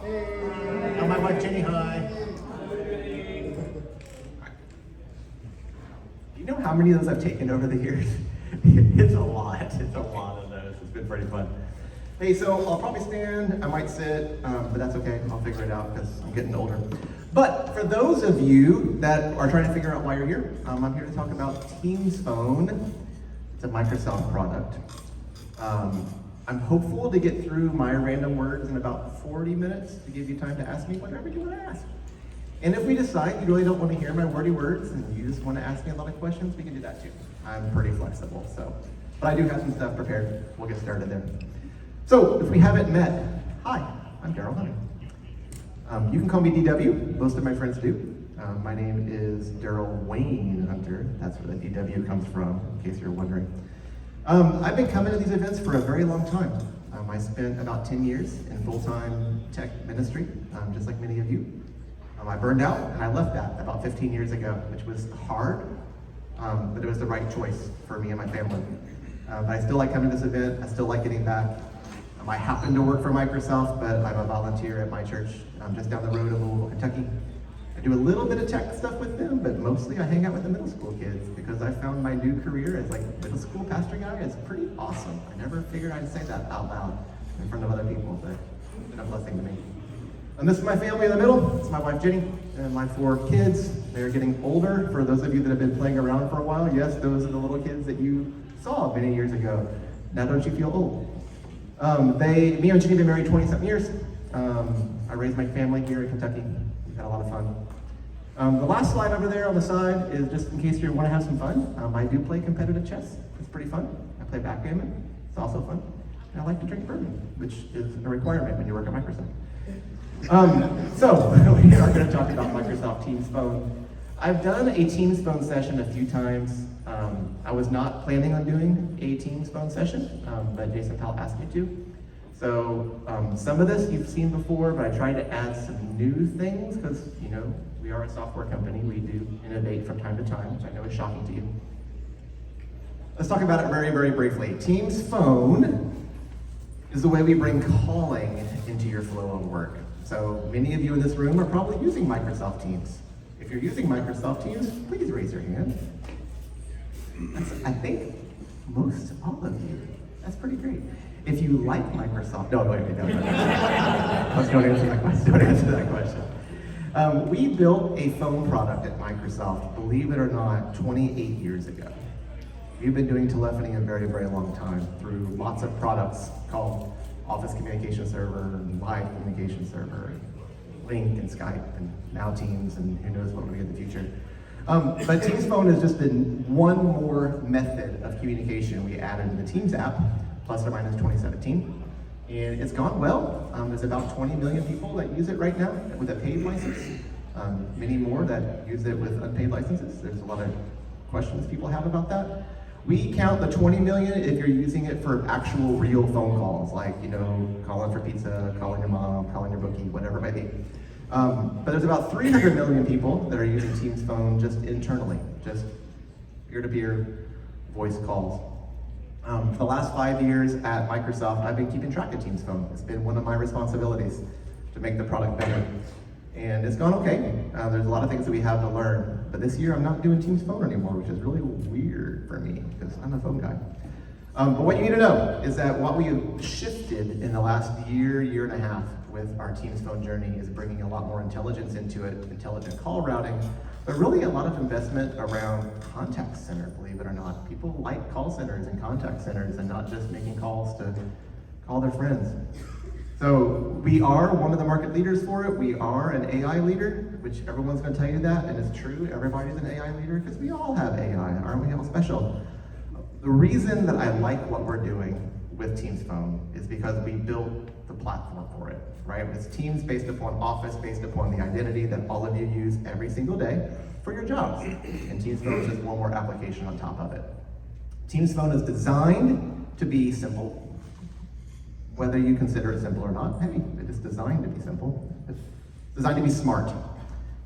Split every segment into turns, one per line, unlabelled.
Hey. My wife Jenny, hi. You know how many of those I've taken over the years? It's a lot. It's a lot of those. It's been pretty fun. Hey, so I'll probably stand, I might sit, but that's okay. I'll figure it out because I'm getting older. But for those of you that are trying to figure out why you're here, I'm here to talk about Teams Phone. It's a Microsoft product. I'm hopeful to get through my random words in about 40 minutes to give you time to ask me whatever you want to ask. And if we decide you really don't want to hear my wordy words and you just want to ask me a lot of questions, we can do that too. I'm pretty flexible, so. But I do have some stuff prepared. We'll get started there. So, if we haven't met, hi, I'm Daryl Hunter. You can call me DW, most of my friends do. My name is Daryl Wayne Hunter. That's where the DW comes from, in case you're wondering. I've been coming to these events for a very long time. I spent about 10 years in full-time tech ministry, just like many of you. I burned out and I left that about 15 years ago, which was hard, but it was the right choice for me and my family. But I still like coming to this event. I still like getting back. I happen to work for Microsoft, but I'm a volunteer at my church just down the road in Louisville, Kentucky. I do a little bit of tech stuff with them, but mostly I hang out with the middle school kids because I found my new career as like middle school pastor guy is pretty awesome. I never figured I'd say that out loud in front of other people, but it's been a blessing to me. And this is my family in the middle. It's my wife Jenny and my 4 kids. They're getting older. For those of you that have been playing around for a while, yes, those are the little kids that you saw many years ago. Now don't you feel old? Me and Jenny have been married 20-something years. I raised my family here in Kentucky. We've had a lot of fun. The last slide over there on the side is just in case you want to have some fun. I do play competitive chess. It's pretty fun. I play backgammon. It's also fun. And I like to drink bourbon, which is a requirement when you work at Microsoft. So we are going to talk about Microsoft Teams Phone. I've done a Teams Phone session a few times. I was not planning on doing a Teams Phone session, but Jason Powell asked me to. So some of this you've seen before, but I tried to add some new things because, you know, we are a software company. We do innovate from time to time, which I know is shocking to you. Let's talk about it very, very briefly. Teams Phone is the way we bring calling into your flow of work. So many of you in this room are probably using Microsoft Teams. If you're using Microsoft Teams, please raise your hand. I think most all of you. That's pretty great. If you like Microsoft, no. Let's don't answer that question. Don't answer that question. We built a phone product at Microsoft, believe it or not, 28 years ago. We've been doing telephony a very, very long time through lots of products called Office Communication Server, and Live Communication Server, and Link and Skype, and now Teams, and who knows what we'll be in the future. But Teams Phone has just been one more method of communication we added in the Teams app, plus or minus 2017. And it's gone well. There's about 20 million people that use it right now with a paid license. Many more that use it with unpaid licenses. There's a lot of questions people have about that. We count the 20 million if you're using it for actual real phone calls, like, you know, calling for pizza, calling your mom, calling your bookie, whatever it might be. But there's about 300 million people that are using Teams Phone just internally, just peer-to-peer voice calls. For the last 5 years at Microsoft, I've been keeping track of Teams Phone. It's been one of my responsibilities to make the product better. And it's gone okay. There's a lot of things that we have to learn. But this year I'm not doing Teams Phone anymore, which is really weird for me because I'm a phone guy. But what you need to know is that what we have shifted in the last year and a half with our Teams Phone journey is bringing a lot more intelligence into it, intelligent call routing, but really a lot of investment around contact center, believe it or not. People like call centers and contact centers and not just making calls to call their friends. So we are one of the market leaders for it. We are an AI leader, which everyone's going to tell you that, and it's true. Everybody's an AI leader because we all have AI, aren't we all special? The reason that I like what we're doing with Teams Phone is because we built the platform for it, right? It's Teams based upon Office, based upon the identity that all of you use every single day for your jobs. And Teams Phone is just one more application on top of it. Teams Phone is designed to be simple. Whether you consider it simple or not, hey, it is designed to be simple. It's designed to be smart.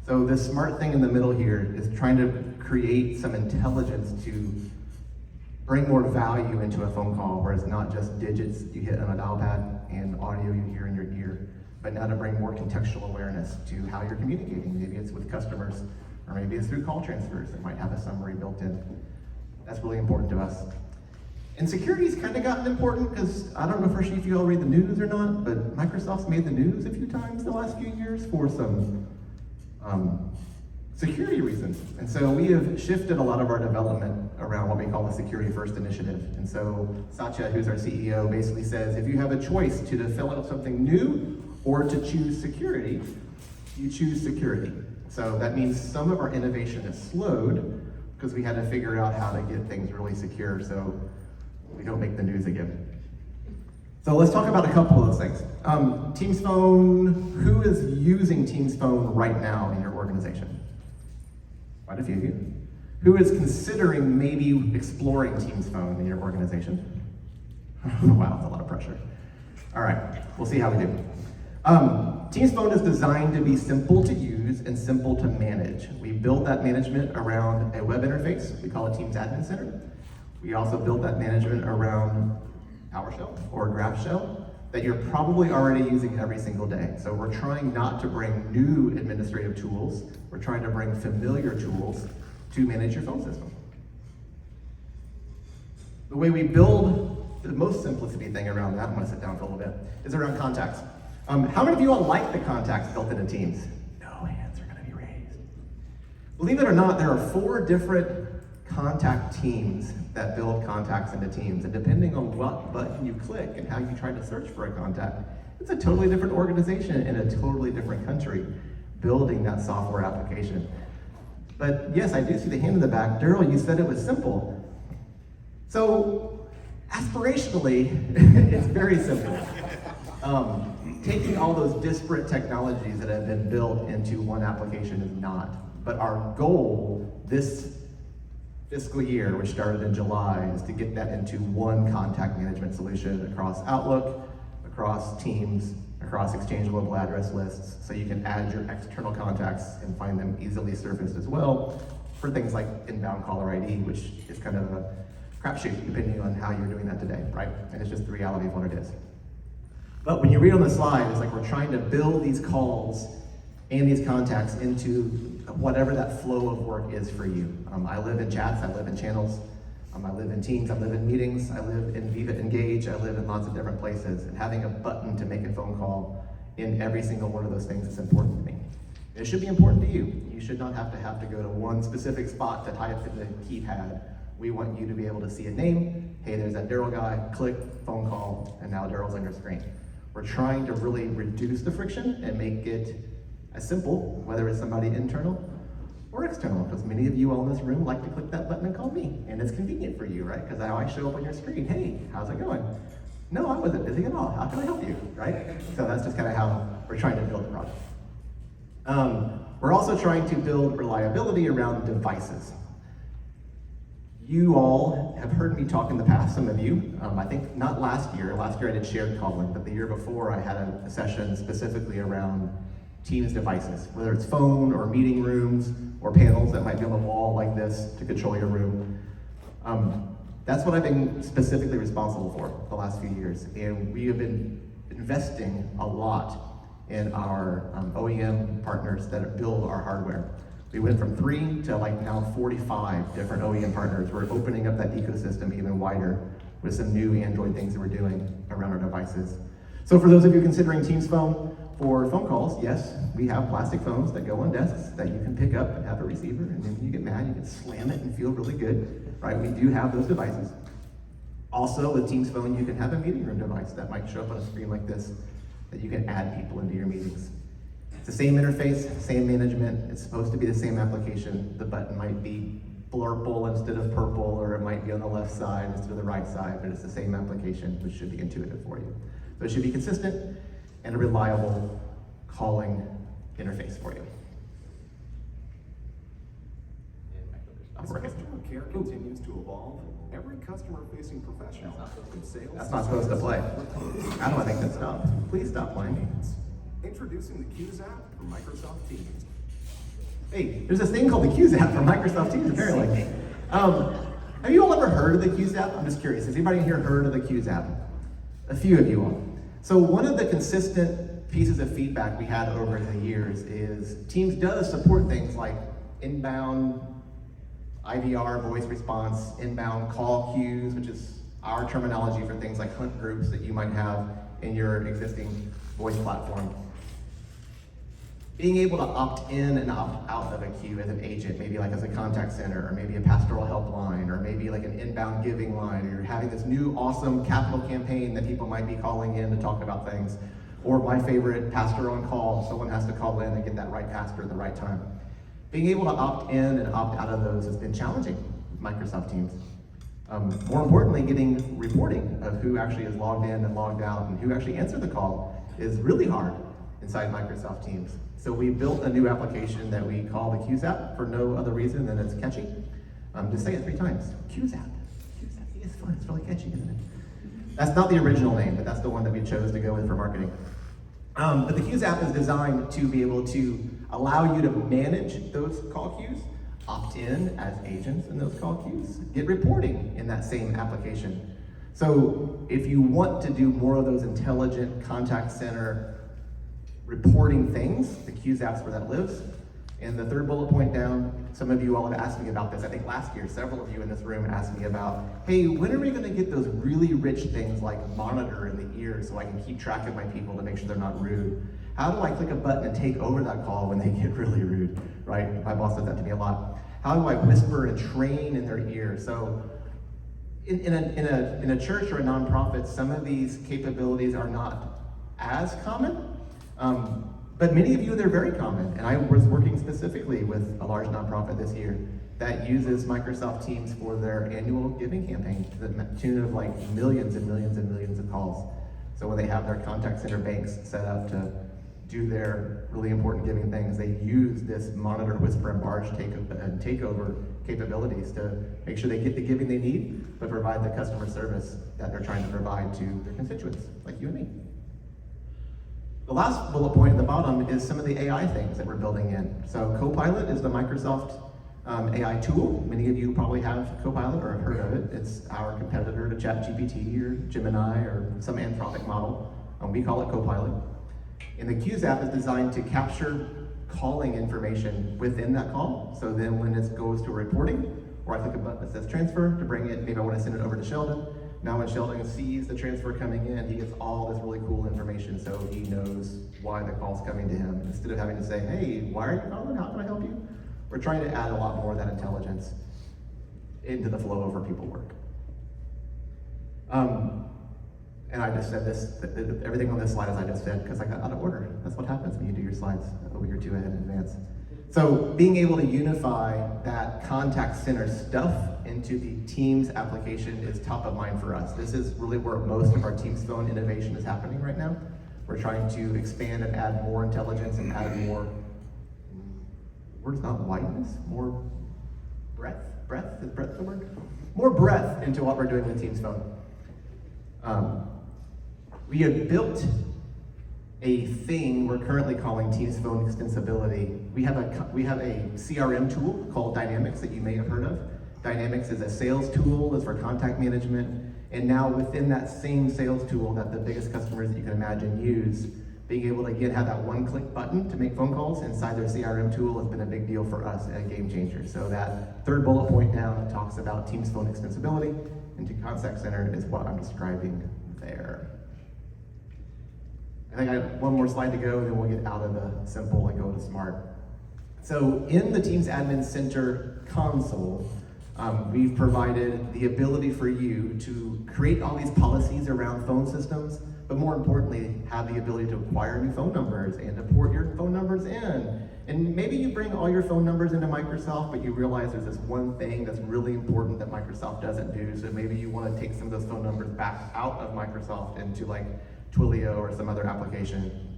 So this smart thing in the middle here is trying to create some intelligence to bring more value into a phone call where it's not just digits you hit on a dial pad and audio you hear in your ear, but now to bring more contextual awareness to how you're communicating. Maybe it's with customers, or maybe it's through call transfers that might have a summary built in. That's really important to us. And security's kind of gotten important because I don't know for sure if you all read the news or not, but Microsoft's made the news a few times the last few years for some security reasons. And so we have shifted a lot of our development around what we call the Security First Initiative. And so Satya, who's our CEO, basically says, if you have a choice to develop something new or to choose security, you choose security. So that means some of our innovation is slowed because we had to figure out how to get things really secure so we don't make the news again. So let's talk about a couple of those things. Teams Phone, who is using Teams Phone right now in your organization? Quite a few of you. Who is considering maybe exploring Teams Phone in your organization? Wow, that's a lot of pressure. All right, we'll see how we do. Teams Phone is designed to be simple to use and simple to manage. We built that management around a web interface. We call it Teams Admin Center. We also built that management around PowerShell or GraphShell that you're probably already using every single day. So we're trying not to bring new administrative tools. We're trying to bring familiar tools to manage your phone system. The way we build the most simplicity thing around that, I'm gonna sit down for a little bit, is around contacts. How many of you all like the contacts built into Teams? No hands are gonna be raised. Believe it or not, there are 4 different contact teams that build contacts into Teams, and depending on what button you click and how you try to search for a contact, it's a totally different organization in a totally different country building that software application. But yes, I do see the hand in the back. Daryl, you said it was simple. So aspirationally, it's very simple. Taking all those disparate technologies that have been built into one application is not. But our goal this fiscal year, which started in July, is to get that into one contact management solution across Outlook, across Teams, across Exchange Global Address Lists, so you can add your external contacts and find them easily surfaced as well for things like inbound caller ID, which is kind of a crapshoot depending on how you're doing that today, right? And it's just the reality of what it is. But when you read on the slide, it's like we're trying to build these calls and these contacts into whatever that flow of work is for you. I live in chats, I live in channels, I live in Teams, I live in meetings, I live in Viva Engage, I live in lots of different places, and having a button to make a phone call in every single one of those things is important to me. It should be important to you. You should not have to go to one specific spot to type in the keypad. We want you to be able to see a name, hey, there's that Daryl guy, click, phone call, and now Daryl's on your screen. We're trying to really reduce the friction and make it as simple, whether it's somebody internal or external, because many of you all in this room like to click that button and call me, and it's convenient for you, right? Because I always show up on your screen, hey, how's it going? No, I wasn't busy at all, how can I help you, right? So that's just kind of how we're trying to build the product. We're also trying to build reliability around devices. You all have heard me talk in the past, some of you. I think not last year I did shared calling, but the year before I had a session specifically around Teams devices, whether it's phone or meeting rooms or panels that might be on the wall like this to control your room. That's what I've been specifically responsible for the last few years. And we have been investing a lot in our OEM partners that build our hardware. We went from 3 to like now 45 different OEM partners. We're opening up that ecosystem even wider with some new Android things that we're doing around our devices. So for those of you considering Teams Phone for phone calls, yes, we have plastic phones that go on desks that you can pick up and have a receiver, and then when you get mad, you can slam it and feel really good, right? We do have those devices. Also with Teams Phone, you can have a meeting room device that might show up on a screen like this that you can add people into your meetings. It's the same interface, same management. It's supposed to be the same application. The button might be blurple instead of purple, or it might be on the left side instead of the right side, but it's the same application, which should be intuitive for you. So it should be consistent and a reliable calling interface for you.
As customer care continues to evolve, every customer-facing professional in sales...
That's not supposed to play. How do I think that stopped? Please stop playing.
Introducing the Qs app from Microsoft Teams.
Hey, there's this thing called the Qs app from Microsoft Teams, apparently. Have you all ever heard of the Qs app? I'm just curious. Has anybody in here heard of the Qs app? A few of you all. So one of the consistent pieces of feedback we had over the years is Teams does support things like inbound IVR, voice response, inbound call queues, which is our terminology for things like hunt groups that you might have in your existing voice platform. Being able to opt in and opt out of a queue as an agent, maybe like as a contact center, or maybe a pastoral helpline, or maybe like an inbound giving line, or you're having this new awesome capital campaign that people might be calling in to talk about things. Or my favorite, pastor on call, someone has to call in and get that right pastor at the right time. Being able to opt in and opt out of those has been challenging with Microsoft Teams. More importantly, getting reporting of who actually is logged in and logged out and who actually answered the call is really hard inside Microsoft Teams. So we built a new application that we call the Qs app for no other reason than it's catchy. Just say it 3 times. Qs app. Qs app. It's fun. It's really catchy, isn't it? That's not the original name, but that's the one that we chose to go with for marketing. But the Qs app is designed to be able to allow you to manage those call queues, opt in as agents in those call queues, get reporting in that same application. So if you want to do more of those intelligent contact center reporting things, the Qs app's where that lives. And the third bullet point down, some of you all have asked me about this. I think last year, several of you in this room asked me about, hey, when are we gonna get those really rich things like monitor in the ear so I can keep track of my people to make sure they're not rude? How do I click a button and take over that call when they get really rude, right? My boss said that to me a lot. How do I whisper and train in their ear? So in a church or a nonprofit, some of these capabilities are not as common. But many of you, they're very common. And I was working specifically with a large nonprofit this year that uses Microsoft Teams for their annual giving campaign to the tune of like millions and millions and millions of calls. So when they have their contact center banks set up to do their really important giving things, they use this monitor, whisper, and barge takeover capabilities to make sure they get the giving they need, but provide the customer service that they're trying to provide to their constituents, like you and me. The last bullet point at the bottom is some of the AI things that we're building in. So Copilot is the Microsoft AI tool. Many of you probably have Copilot or have heard of it. It's our competitor to ChatGPT or Gemini or some Anthropic model. We call it Copilot. And the Qs app is designed to capture calling information within that call. So then when it goes to reporting, or I click a button that says transfer to bring it, maybe I want to send it over to Sheldon. Now when Sheldon sees the transfer coming in, he gets all this really cool information so he knows why the call's coming to him. Instead of having to say, hey, why are you calling? How can I help you? We're trying to add a lot more of that intelligence into the flow of our people work. And I just said this, everything on this slide as I just said, because I got out of order. That's what happens when you do your slides a week or two ahead in advance. So being able to unify that contact center stuff into the Teams application is top of mind for us. This is really where most of our Teams phone innovation is happening right now. We're trying to expand and add more intelligence and add more, word's not whiteness, more breadth? Breadth, is breadth the word? More breadth into what we're doing with Teams phone. We have built a thing we're currently calling Teams phone extensibility. We have a CRM tool called Dynamics that you may have heard of. Dynamics is a sales tool, is for contact management, and now within that same sales tool that the biggest customers that you can imagine use, being able to have that one-click button to make phone calls inside their CRM tool has been a big deal for us and a game changer. So that third bullet point down talks about Teams phone extensibility into contact center is what I'm describing there. I think I have one more slide to go, and then we'll get out of the simple and go to smart. So in the Teams Admin Center console, we've provided the ability for you to create all these policies around phone systems, but more importantly, have the ability to acquire new phone numbers and to port your phone numbers in. And maybe you bring all your phone numbers into Microsoft, but you realize there's this one thing that's really important that Microsoft doesn't do, so maybe you want to take some of those phone numbers back out of Microsoft into like Twilio or some other application.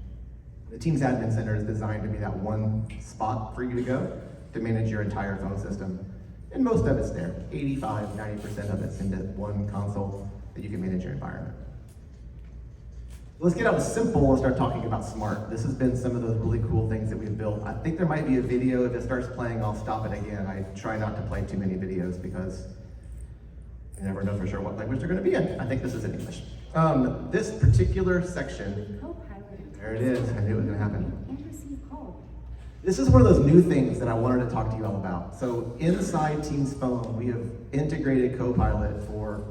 The Teams Admin Center is designed to be that one spot for you to go to manage your entire phone system. And most of it's there. 85, 90% of it's into one console that you can manage your environment. Let's get out of simple and start talking about smart. This has been some of those really cool things that we've built. I think there might be a video. If it starts playing, I'll stop it again. I try not to play too many videos because you never know for sure what language they're going to be in. I think this is in English. This particular section, There it is. I knew it was going to happen.
And receive call.
This is one of those new things that I wanted to talk to you all about. So inside Teams Phone, we have integrated Copilot for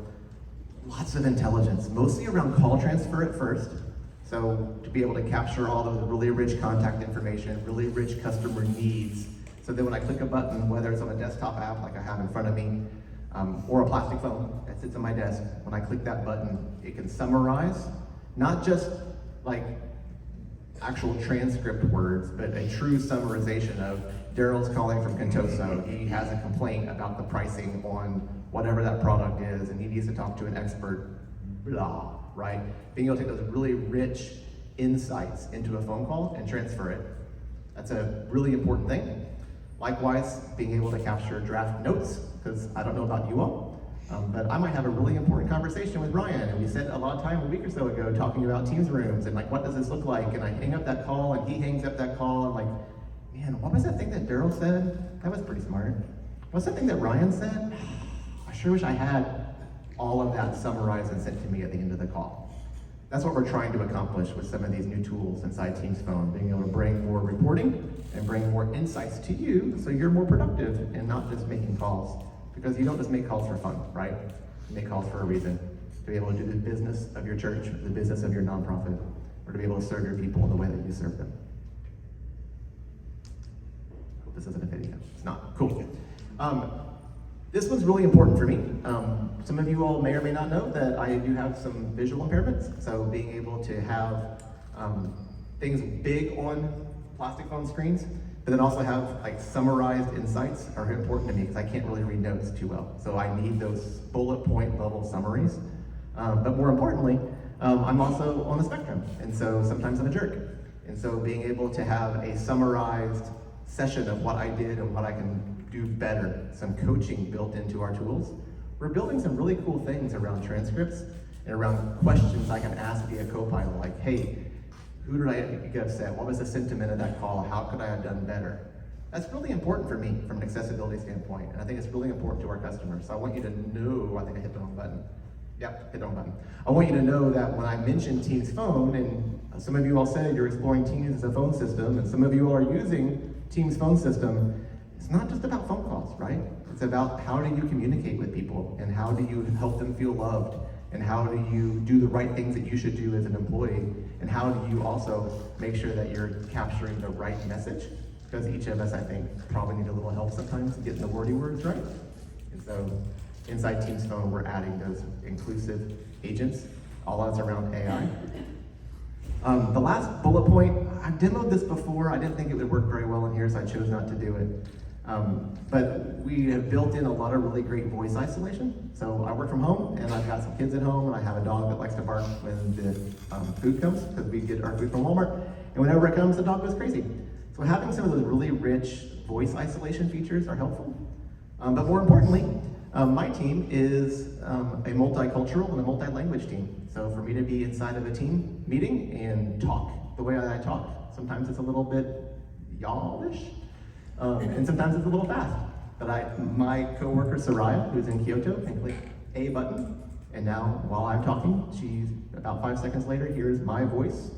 lots of intelligence, mostly around call transfer at first. So to be able to capture all of the really rich contact information, really rich customer needs. So then when I click a button, whether it's on a desktop app like I have in front of me, or a plastic phone that sits on my desk, when I click that button, it can summarize, not just like actual transcript words, but a true summarization of Daryl's calling from Contoso. He has a complaint about the pricing on whatever that product is, and he needs to talk to an expert, blah, right? Being able to take those really rich insights into a phone call and transfer it. That's a really important thing. Likewise, being able to capture draft notes, because I don't know about you all, but I might have a really important conversation with Ryan, and we spent a lot of time a week or so ago talking about Teams rooms, and like, what does this look like? And I hang up that call, and he hangs up that call, and like, man, what was that thing that Daryl said? That was pretty smart. What's that thing that Ryan said? I sure wish I had all of that summarized and sent to me at the end of the call. That's what we're trying to accomplish with some of these new tools inside Teams Phone, being able to bring more reporting and bring more insights to you so you're more productive and not just making calls. Because you don't just make calls for fun, right? You make calls for a reason. To be able to do the business of your church, the business of your nonprofit, or to be able to serve your people in the way that you serve them. I hope this isn't a video. It's not. Cool. This one's really important for me. Some of you all may or may not know that I do have some visual impairments, so being able to have things big on plastic phone screens, but then also have like summarized insights are important to me because I can't really read notes too well. So I need those bullet point level summaries. But more importantly, I'm also on the spectrum, and so sometimes I'm a jerk. And so being able to have a summarized session of what I did and what I can do better, some coaching built into our tools. We're building some really cool things around transcripts and around questions I can ask via Copilot, like, hey, who did I get upset? What was the sentiment of that call? How could I have done better? That's really important for me from an accessibility standpoint, and I think it's really important to our customers. So I want you to know, I think I hit the wrong button. Yep, hit the wrong button. I want you to know that when I mentioned Teams Phone, and some of you all said you're exploring Teams as a phone system, and some of you all are using Teams phone system, it's not just about phone calls, right? It's about how do you communicate with people, and how do you help them feel loved, and how do you do the right things that you should do as an employee, and how do you also make sure that you're capturing the right message? Because each of us, I think, probably need a little help sometimes getting the wordy words right. And so inside Teams Phone, we're adding those inclusive agents, all that's around AI. The last bullet point, I've demoed this before. I didn't think it would work very well in here, so I chose not to do it. But we have built in a lot of really great voice isolation. So I work from home, and I've got some kids at home, and I have a dog that likes to bark when the food comes, because we get our food from Walmart. And whenever it comes, the dog goes crazy. So having some of those really rich voice isolation features are helpful. But more importantly, my team is a multicultural and a multi-language team. So for me to be inside of a team meeting and talk the way I talk, sometimes it's a little bit y'all-ish, and sometimes it's a little fast. But my coworker Soraya, who's in Kyoto, can click a button, and now while I'm talking, she's about 5 seconds later hears my voice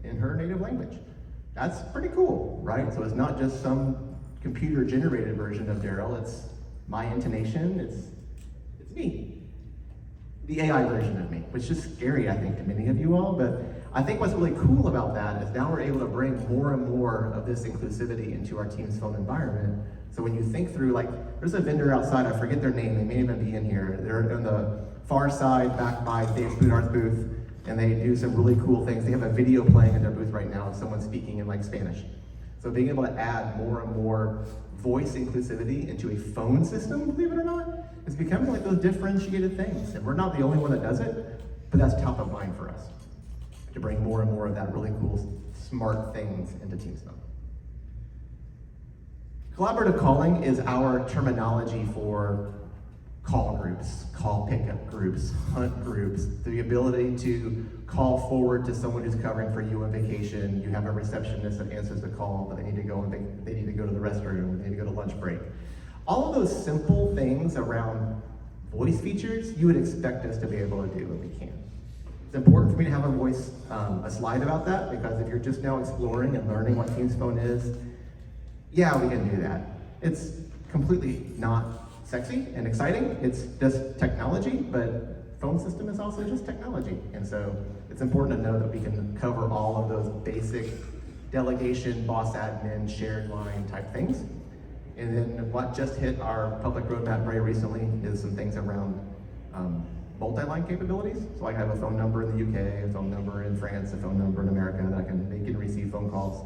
in her native language. That's pretty cool, right? So it's not just some computer-generated version of Daryl, it's my intonation, it's me. The AI version of me, which is scary, I think, to many of you all, but I think what's really cool about that is now we're able to bring more and more of this inclusivity into our Teams Phone environment. So when you think through, like, there's a vendor outside, I forget their name, they may even be in here. They're on the far side, back by Dave Spoodar's booth, and they do some really cool things. They have a video playing in their booth right now of someone speaking in like Spanish. So being able to add more and more voice inclusivity into a phone system, believe it or not, is becoming like those differentiated things. And we're not the only one that does it, but that's top of mind for us, to bring more and more of that really cool, smart things into Teams Phone. Collaborative calling is our terminology for call groups, call pickup groups, hunt groups, the ability to call forward to someone who's covering for you on vacation. You have a receptionist that answers the call, but they need to go to the restroom, they need to go to lunch break. All of those simple things around voice features, you would expect us to be able to do, and we can. important for me to have a slide about that, because if you're just now exploring and learning what Teams Phone is, yeah, we can do that. It's completely not sexy and exciting. It's just technology, but phone system is also just technology. And so it's important to know that we can cover all of those basic delegation, boss admin, shared line type things. And then what just hit our public roadmap very recently is some things around multi-line capabilities. So I have a phone number in the UK, a phone number in France, a phone number in America that I can make and receive phone calls.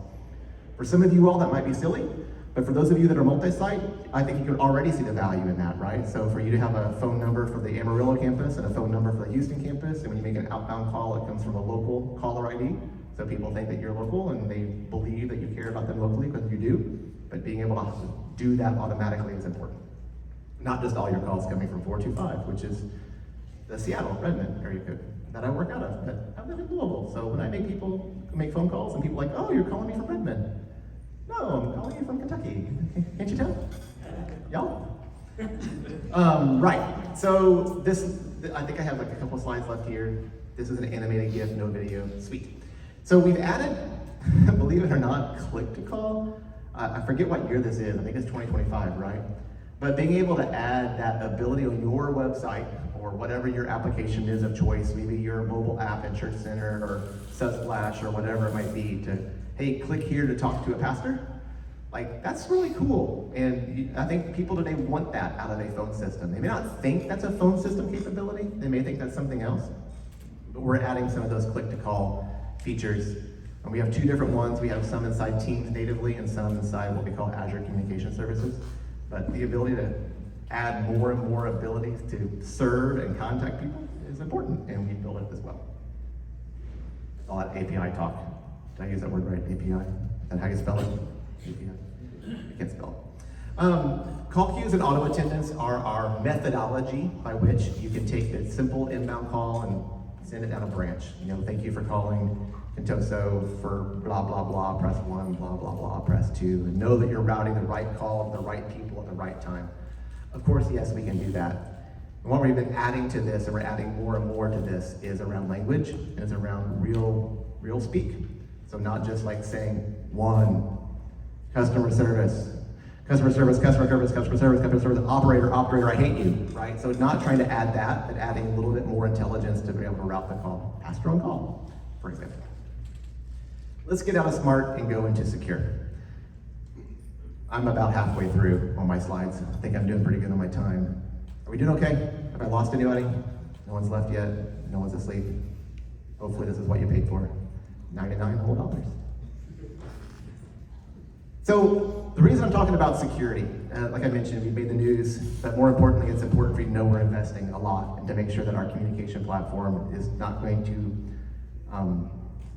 For some of you all, that might be silly, but for those of you that are multi-site, I think you can already see the value in that, right? So for you to have a phone number for the Amarillo campus and a phone number for the Houston campus, and when you make an outbound call, it comes from a local caller ID. So people think that you're local and they believe that you care about them locally, because you do. But being able to do that automatically is important. Not just all your calls coming from 425, which is the Seattle, Redmond area code that I work out of, but I live in Louisville. So when I make phone calls and people are like, oh, you're calling me from Redmond. No, I'm calling you from Kentucky. Can't you tell? Y'all? Right, so I think I have like a couple slides left here. This is an animated GIF, no video, sweet. So we've added, believe it or not, click to call. I forget what year this is, I think it's 2025, right? But being able to add that ability on your website, or whatever your application is of choice, maybe your mobile app in Church Center or Sunsplash or whatever it might be, to, hey, click here to talk to a pastor. Like, that's really cool. And I think people today want that out of a phone system. They may not think that's a phone system capability. They may think that's something else. But we're adding some of those click to call features. And we have two different ones. We have some inside Teams natively and some inside what we call Azure Communication Services. But the ability to add more and more abilities to serve and contact people is important, and we build it as well. All that API talk. Did I use that word right? API? Is that how you spell it? API? I can't spell it. Call queues and auto attendance are our methodology by which you can take a simple inbound call and send it down a branch. You know, thank you for calling Contoso for blah, blah, blah, press 1, blah, blah, blah, press 2, and know that you're routing the right call to the right people at the right time. Of course, yes, we can do that. And what we've been adding to this, and we're adding more and more to this, is around language, and it's around real speak. So not just like saying one, customer service, operator, I hate you, right? So not trying to add that, but adding a little bit more intelligence to be able to route the call. Pastor on call, for example. Let's get out of smart and go into secure. I'm about halfway through on my slides. I think I'm doing pretty good on my time. Are we doing okay? Have I lost anybody? No one's left yet. No one's asleep. Hopefully this is what you paid for. $99 whole dollars. So the reason I'm talking about security, like I mentioned, we made the news, but more importantly, it's important for you to know we're investing a lot and to make sure that our communication platform is not going to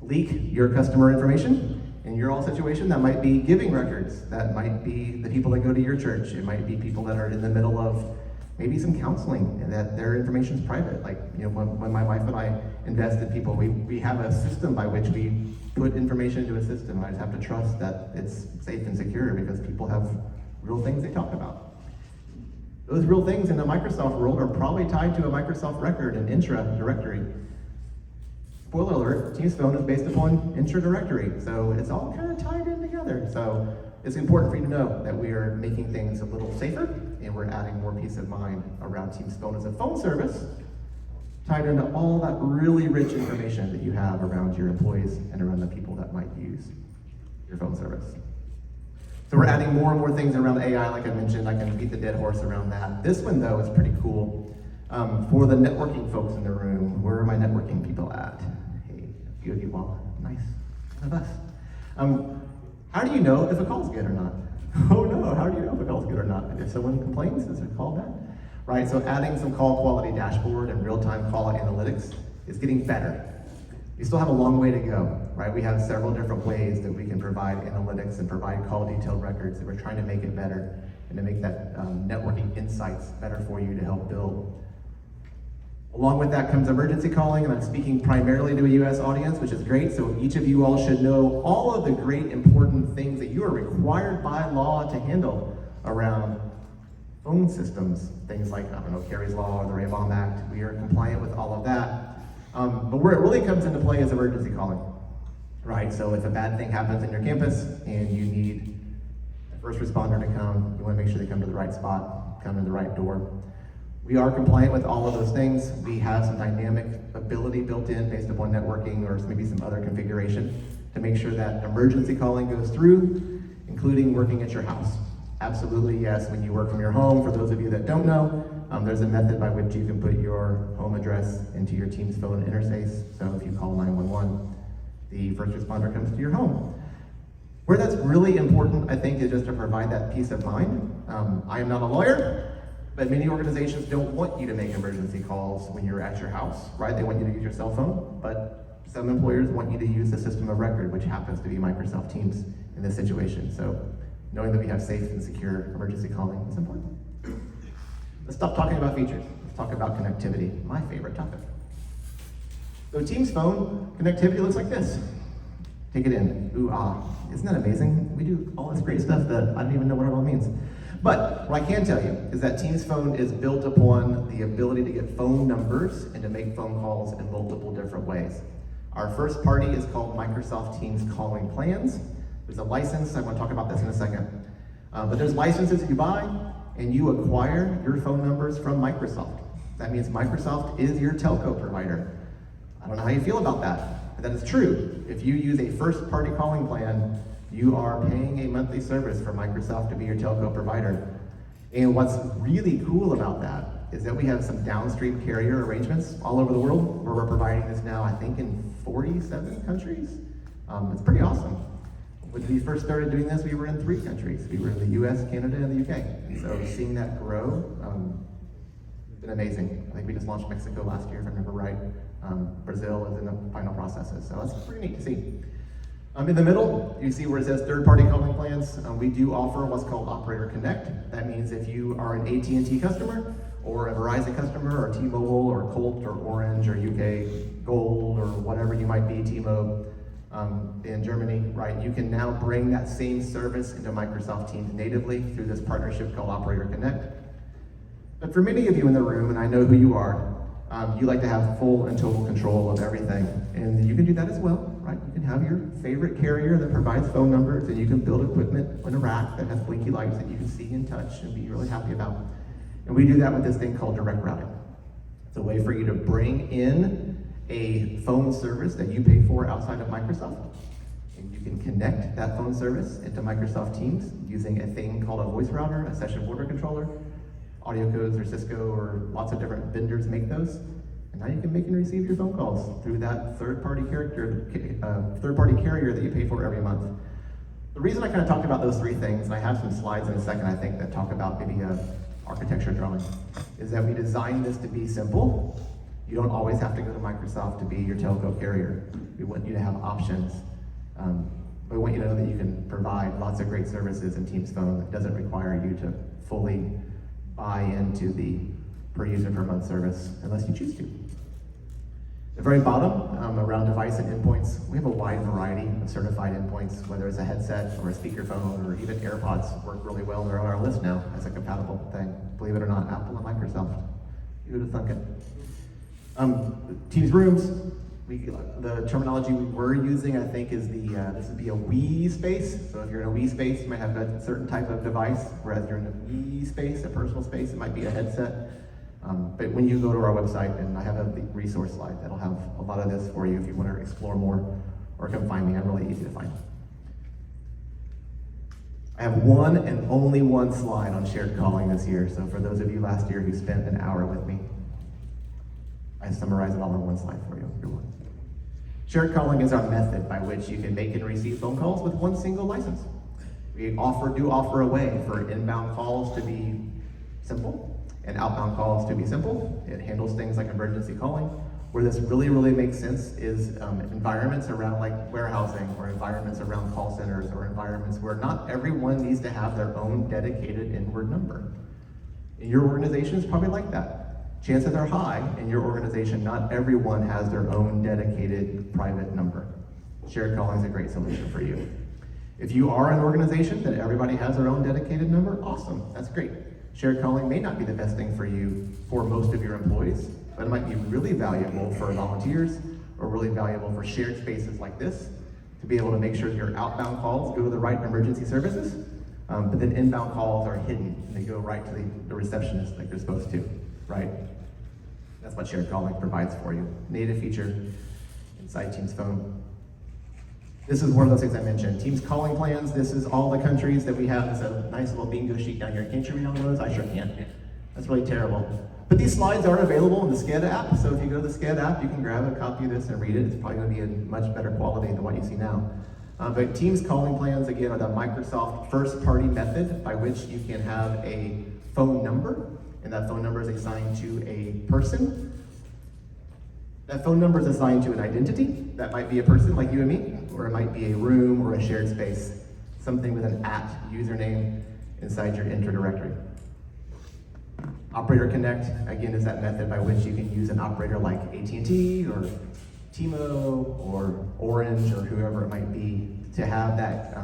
leak your customer information. In your all situation, that might be giving records. That might be the people that go to your church. It might be people that are in the middle of maybe some counseling and that their information is private. Like, you know, when my wife and I invest in people, we have a system by which we put information into a system. I just have to trust that it's safe and secure because people have real things they talk about. Those real things in the Microsoft world are probably tied to a Microsoft record, an intra directory. Spoiler alert, Teams Phone is based upon intra directory, so it's all kind of tied in together. So it's important for you to know that we are making things a little safer, and we're adding more peace of mind around Teams Phone as a phone service, tied into all that really rich information that you have around your employees and around the people that might use your phone service. So we're adding more and more things around AI, like I mentioned. I can beat the dead horse around that. This one, though, is pretty cool. For the networking folks in the room, where are my networking people at? Hey, a few of you all, nice, one of us. How do you know if a call's good or not? Oh no, how do you know if a call's good or not? If someone complains, is it called that? Right, so adding some call quality dashboard and real-time call analytics is getting better. We still have a long way to go, right? We have several different ways that we can provide analytics and provide call detailed records, and we're trying to make it better and to make that networking insights better for you to help build. Along with that comes emergency calling, and I'm speaking primarily to a US audience, which is great, so each of you all should know all of the great important things that you are required by law to handle around phone systems. Things like, I don't know, Kerry's Law or the Ray Bomb Act. We are compliant with all of that. But where it really comes into play is emergency calling, right? So if a bad thing happens in your campus and you need a first responder to come, you want to make sure they come to the right spot, come to the right door. We are compliant with all of those things. We have some dynamic ability built in based upon networking or maybe some other configuration to make sure that emergency calling goes through, including working at your house. Absolutely, yes, when you work from your home, for those of you that don't know, there's a method by which you can put your home address into your Teams phone interface. So if you call 911, the first responder comes to your home. Where that's really important, I think, is just to provide that peace of mind. I am not a lawyer, but many organizations don't want you to make emergency calls when you're at your house, right? They want you to use your cell phone, but some employers want you to use the system of record, which happens to be Microsoft Teams in this situation. So knowing that we have safe and secure emergency calling is important. Let's stop talking about features. Let's talk about connectivity, my favorite topic. So Teams phone connectivity looks like this. Take it in. Ooh, ah. Isn't that amazing? We do all this great stuff that I don't even know what it all means. But what I can tell you is that Teams phone is built upon the ability to get phone numbers and to make phone calls in multiple different ways. Our first party is called Microsoft Teams Calling Plans. There's a license, I want to talk about this in a second. But there's licenses that you buy, and you acquire your phone numbers from Microsoft. That means Microsoft is your telco provider. I don't know how you feel about that, but that is true. If you use a first-party calling plan, you are paying a monthly service for Microsoft to be your telco provider. And what's really cool about that is that we have some downstream carrier arrangements all over the world where we're providing this now, I think, in 47 countries. It's pretty awesome. When we first started doing this, we were in 3 countries. We were in the US, Canada, and the UK. And so seeing that grow has been amazing. I think we just launched Mexico last year, if I remember right. Brazil is in the final processes, so that's pretty neat to see. In the middle, you see where it says third-party calling plans. We do offer what's called Operator Connect. That means if you are an AT&T customer, or a Verizon customer, or T-Mobile, or Colt, or Orange, or UK Gold, or whatever you might be, T-Mobile, in Germany, right? You can now bring that same service into Microsoft Teams natively through this partnership called Operator Connect. But for many of you in the room, and I know who you are, you like to have full and total control of everything. And you can do that as well, right? You can have your favorite carrier that provides phone numbers, and you can build equipment in a rack that has blinky lights that you can see and touch and be really happy about. And we do that with this thing called direct routing. It's a way for you to bring in a phone service that you pay for outside of Microsoft, and you can connect that phone service into Microsoft Teams using a thing called a voice router, a session border controller. Audio Codes or Cisco or lots of different vendors make those, and now you can make and receive your phone calls through that third-party carrier that you pay for every month. The reason I kind of talked about those 3 things, and I have some slides in a second, I think, that talk about maybe a architecture drawing, is that we designed this to be simple. You don't always have to go to Microsoft to be your telco carrier. We want you to have options. We want you to know that you can provide lots of great services in Teams Phone that doesn't require you to fully buy into the per user per month service unless you choose to. The very bottom, around device and endpoints, we have a wide variety of certified endpoints, whether it's a headset or a speakerphone or even AirPods work really well. They're on our list now as a compatible thing. Believe it or not, Apple and Microsoft. You would have thunk it. Teams Rooms, the terminology we were using, I think, is this would be a Wii space. So if you're in a Wii space, you might have a certain type of device, whereas you're in a Wii space, a personal space, it might be a headset. But when you go to our website, and I have a resource slide that'll have a lot of this for you if you want to explore more, or come find me. I'm really easy to find. I have one and only one slide on shared calling this year. So for those of you last year who spent an hour with me, I summarize it all in one slide for you. Here one. Shared calling is our method by which you can make and receive phone calls with one single license. We do offer a way for inbound calls to be simple and outbound calls to be simple. It handles things like emergency calling. Where this really, really makes sense is environments around like warehousing, or environments around call centers, or environments where not everyone needs to have their own dedicated inward number. In your organization is probably like that. Chances are high in your organization, not everyone has their own dedicated private number. Shared calling is a great solution for you. If you are an organization that everybody has their own dedicated number, awesome, that's great. Shared calling may not be the best thing for you for most of your employees, but it might be really valuable for volunteers or really valuable for shared spaces like this to be able to make sure your outbound calls go to the right emergency services, but then inbound calls are hidden and they go right to the receptionist like they're supposed to, right? That's what shared calling provides for you. Native feature inside Teams Phone. This is one of those things I mentioned. Teams calling plans, this is all the countries that we have. It's a nice little bingo sheet down here. Can't you read all those? I sure can't. That's really terrible. But these slides are available in the SCED app, so if you go to the SCED app, you can grab a copy of this and read it. It's probably going to be in much better quality than what you see now. But Teams calling plans, again, are the Microsoft first-party method by which you can have a phone number, and that phone number is assigned to a person. That phone number is assigned to an identity. That might be a person like you and me, or it might be a room or a shared space, something with an @ username inside your enter directory. Operator Connect, again, is that method by which you can use an operator like AT&T or T-Mo or Orange or whoever it might be to have that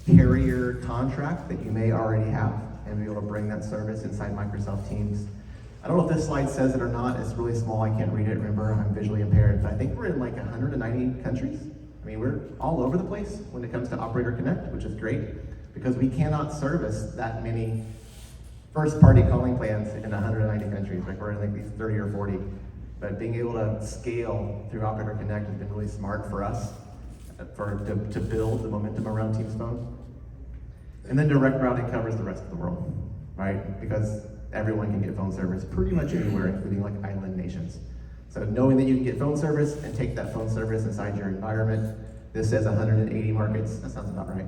carrier contract that you may already have and be able to bring that service inside Microsoft Teams. I don't know if this slide says it or not. It's really small. I can't read it. Remember, I'm visually impaired, but I think we're in like 190 countries. I mean, we're all over the place when it comes to Operator Connect, which is great because we cannot service that many first-party calling plans in 190 countries. Like we're in like these 30 or 40. But being able to scale through Operator Connect has been really smart for us to build the momentum around Teams Phone. And then direct routing covers the rest of the world, right? Because everyone can get phone service pretty much anywhere, including like island nations. So knowing that you can get phone service and take that phone service inside your environment, this says 180 markets, that sounds about right.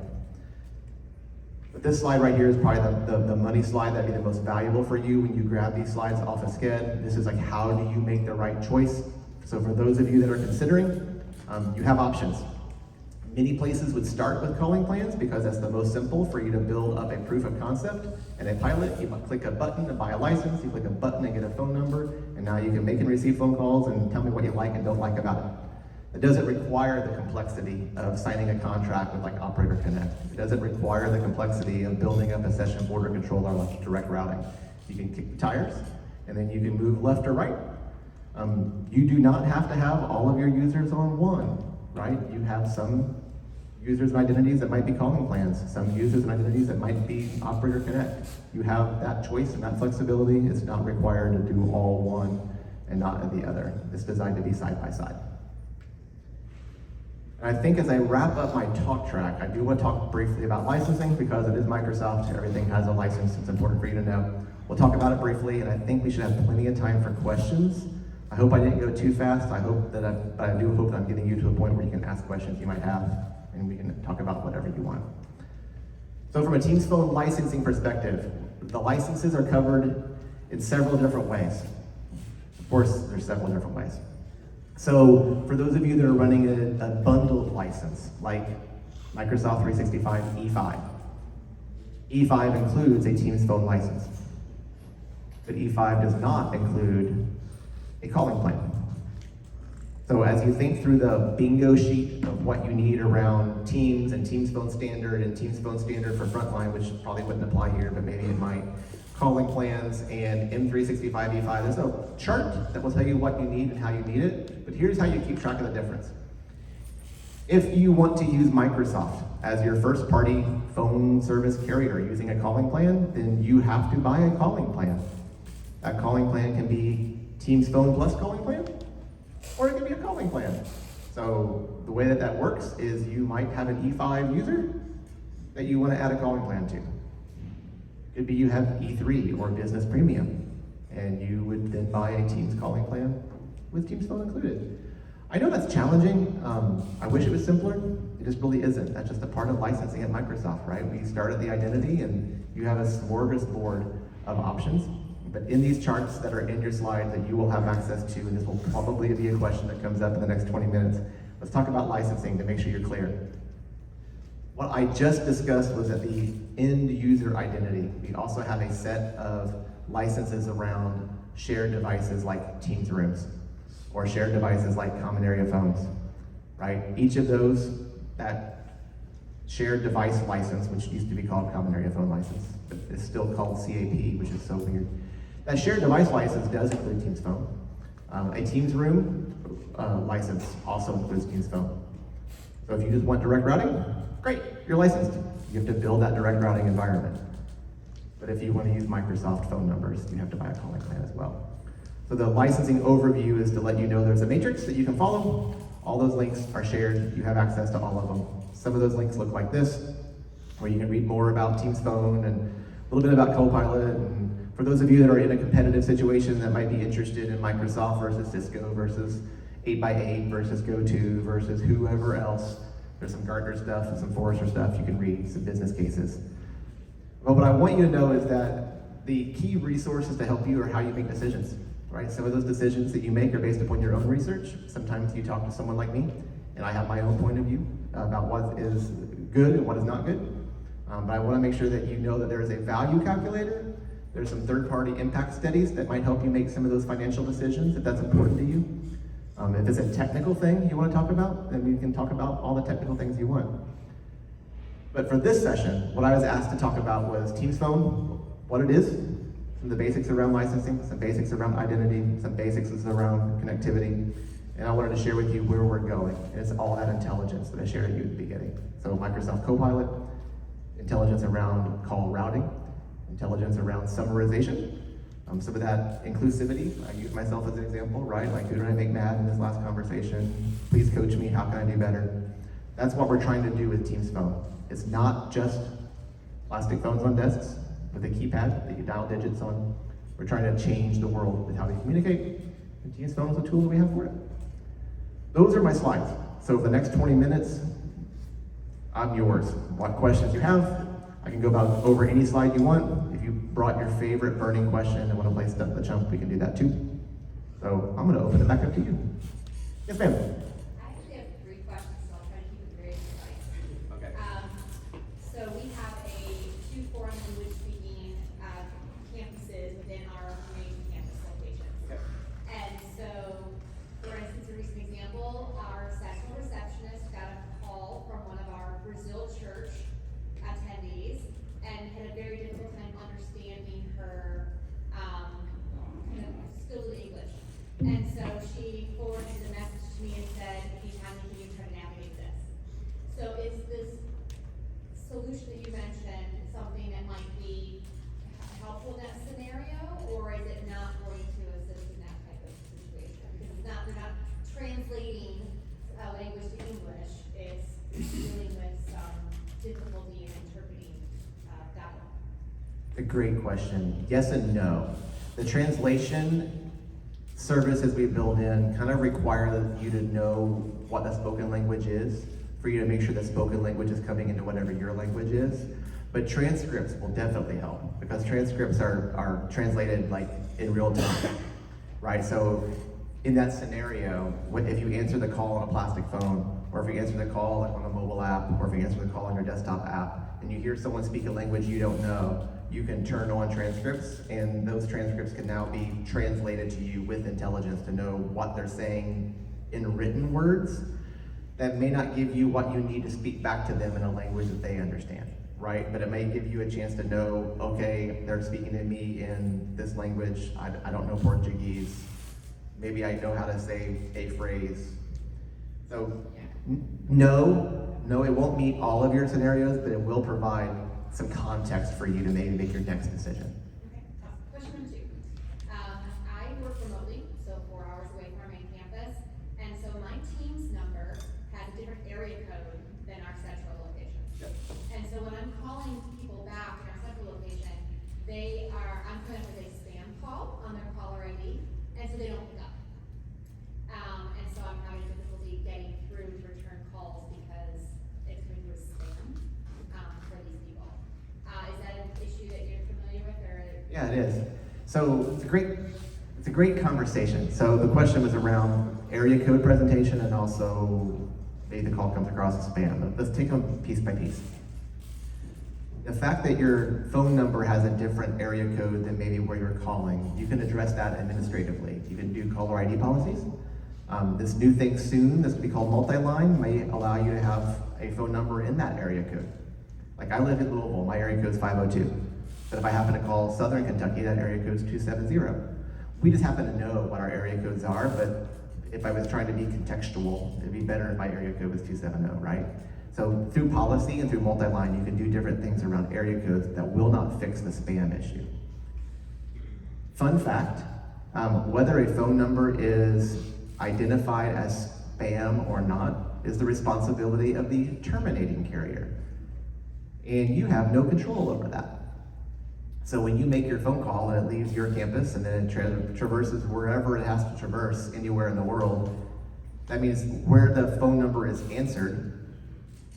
But this slide right here is probably the money slide that'd be the most valuable for you when you grab these slides off of SCED. This is like, how do you make the right choice? So for those of you that are considering, you have options. Many places would start with calling plans because that's the most simple for you to build up a proof of concept and a pilot. You click a button to buy a license, you click a button and get a phone number, and now you can make and receive phone calls and tell me what you like and don't like about it. It doesn't require the complexity of signing a contract with like Operator Connect. It doesn't require the complexity of building up a session border controller like direct routing. You can kick the tires, and then you can move left or right. You do not have to have all of your users on one, right? You have some users and identities that might be calling plans, some users and identities that might be Operator Connect. You have that choice and that flexibility. It's not required to do all one and not the other. It's designed to be side by side. And I think as I wrap up my talk track, I do want to talk briefly about licensing because it is Microsoft. Everything has a license. It's important for you to know. We'll talk about it briefly, and I think we should have plenty of time for questions. I hope I didn't go too fast. I do hope that I'm getting you to a point where you can ask questions you might have, and we can talk about whatever you want. So from a Teams Phone licensing perspective, the licenses are covered in several different ways. Of course, there's several different ways. So for those of you that are running a bundled license, like Microsoft 365 E5, E5 includes a Teams Phone license, but E5 does not include a calling plan. So as you think through the bingo sheet of what you need around Teams and Teams Phone Standard and Teams Phone Standard for Frontline, which probably wouldn't apply here, but maybe it might, calling plans and M365 E5, there's a chart that will tell you what you need and how you need it, but here's how you keep track of the difference. If you want to use Microsoft as your first party phone service carrier using a calling plan, then you have to buy a calling plan. That calling plan can be Teams Phone Plus calling plan, or it can be a calling plan. So the way that works is you might have an E5 user that you want to add a calling plan to. Could be you have E3 or Business Premium, and you would then buy a Teams calling plan with Teams Phone included. I know that's challenging. I wish it was simpler. It just really isn't. That's just a part of licensing at Microsoft, right? We started the identity, and you have a smorgasbord of options. But in these charts that are in your slides that you will have access to, and this will probably be a question that comes up in the next 20 minutes, let's talk about licensing to make sure you're clear. What I just discussed was at the end user identity. We also have a set of licenses around shared devices like Teams rooms, or shared devices like common area phones, right? Each of those, that shared device license, which used to be called common area phone license, but it's still called CAP, which is so weird. That shared device license does include Teams Phone. A Teams Room license also includes Teams Phone. So if you just want direct routing, great, you're licensed. You have to build that direct routing environment. But if you want to use Microsoft phone numbers, you have to buy a calling plan as well. So the licensing overview is to let you know there's a matrix that you can follow. All those links are shared. You have access to all of them. Some of those links look like this, where you can read more about Teams Phone and a little bit about Copilot. And for those of you that are in a competitive situation that might be interested in Microsoft versus Cisco versus 8x8 versus GoTo versus whoever else, there's some Gartner stuff and some Forrester stuff you can read, some business cases. But what I want you to know is that the key resources to help you are how you make decisions, right? Some of those decisions that you make are based upon your own research. Sometimes you talk to someone like me, and I have my own point of view about what is good and what is not good. But I want to make sure that you know that there is a value calculator. There's some third-party impact studies that might help you make some of those financial decisions if that's important to you. If it's a technical thing you want to talk about, then we can talk about all the technical things you want. But for this session, what I was asked to talk about was Teams Phone, what it is, some of the basics around licensing, some basics around identity, some basics around connectivity, and I wanted to share with you where we're going. And it's all that intelligence that I shared with you at the beginning. So Microsoft Copilot, intelligence around call routing, intelligence around summarization, some of that inclusivity. I use myself as an example, right? Like, who did I make mad in this last conversation? Please coach me, how can I do better? That's what we're trying to do with Teams Phone. It's not just plastic phones on desks with a keypad that you dial digits on. We're trying to change the world with how we communicate, and Teams Phone is a tool that we have for it. Those are my slides. So for the next 20 minutes, I'm yours. What questions you have, I can go about over any slide you want. If you brought your favorite burning question and want to play Stump the Chump, we can do that too. So I'm gonna open it back up to you. Yes, ma'am.
I actually have 3 questions, so I'll try to keep it very concise.
Okay.
So we have 2 foreign language speaking campuses within our main campus locations.
Okay.
And so, for instance, a recent example, our sessional receptionist got a call from one of our Brazil church attendees and had a very difficult time understanding her kind of skills in English. And so she forwarded the message to me and said, if you can you try to navigate this? So is this solution that you mentioned something that might be helpful in that scenario, or is it not going to assist in that type of situation? Because they're not translating language to English, it's dealing with some difficulty in interpreting that one.
A great question. Yes and no. The translation services we build in kind of require you to know what the spoken language is, for you to make sure the spoken language is coming into whatever your language is. But transcripts will definitely help, because transcripts are translated like in real time, right? So in that scenario, if you answer the call on a plastic phone, or if you answer the call on a mobile app, or if you answer the call on your desktop app, and you hear someone speak a language you don't know, you can turn on transcripts, and those transcripts can now be translated to you with intelligence to know what they're saying in written words that may not give you what you need to speak back to them in a language that they understand, right? But it may give you a chance to know, okay, they're speaking to me in this language, I don't know Portuguese, maybe I know how to say a phrase. So no, it won't meet all of your scenarios, but it will provide some context for you to maybe make your next decision.
Okay, question number 2. I work remotely, so 4 hours away from our main campus, and so my Teams number has a different area code than our central location.
Yep.
And so when I'm calling people back in our central location, I'm coming up with a spam call on their caller ID, and so they don't pick up. And so I'm having difficulty getting through to return calls because it's coming through as spam for these people. Is that an issue that you're familiar with, or?
Yeah, it is. So it's a great conversation. So the question was around area code presentation, and also maybe the call comes across as spam. Let's take them piece by piece. The fact that your phone number has a different area code than maybe where you're calling, you can address that administratively. You can do caller ID policies. This new thing soon, this will be called multi-line, may allow you to have a phone number in that area code. Like, I live in Louisville, my area code is 502. But if I happen to call Southern Kentucky, that area code is 270. We just happen to know what our area codes are, but if I was trying to be contextual, it'd be better if my area code was 270, right? So through policy and through multi-line, you can do different things around area codes that will not fix the spam issue. Fun fact, whether a phone number is identified as spam or not is the responsibility of the terminating carrier. And you have no control over that. So when you make your phone call and it leaves your campus and then it traverses wherever it has to traverse, anywhere in the world, that means where the phone number is answered,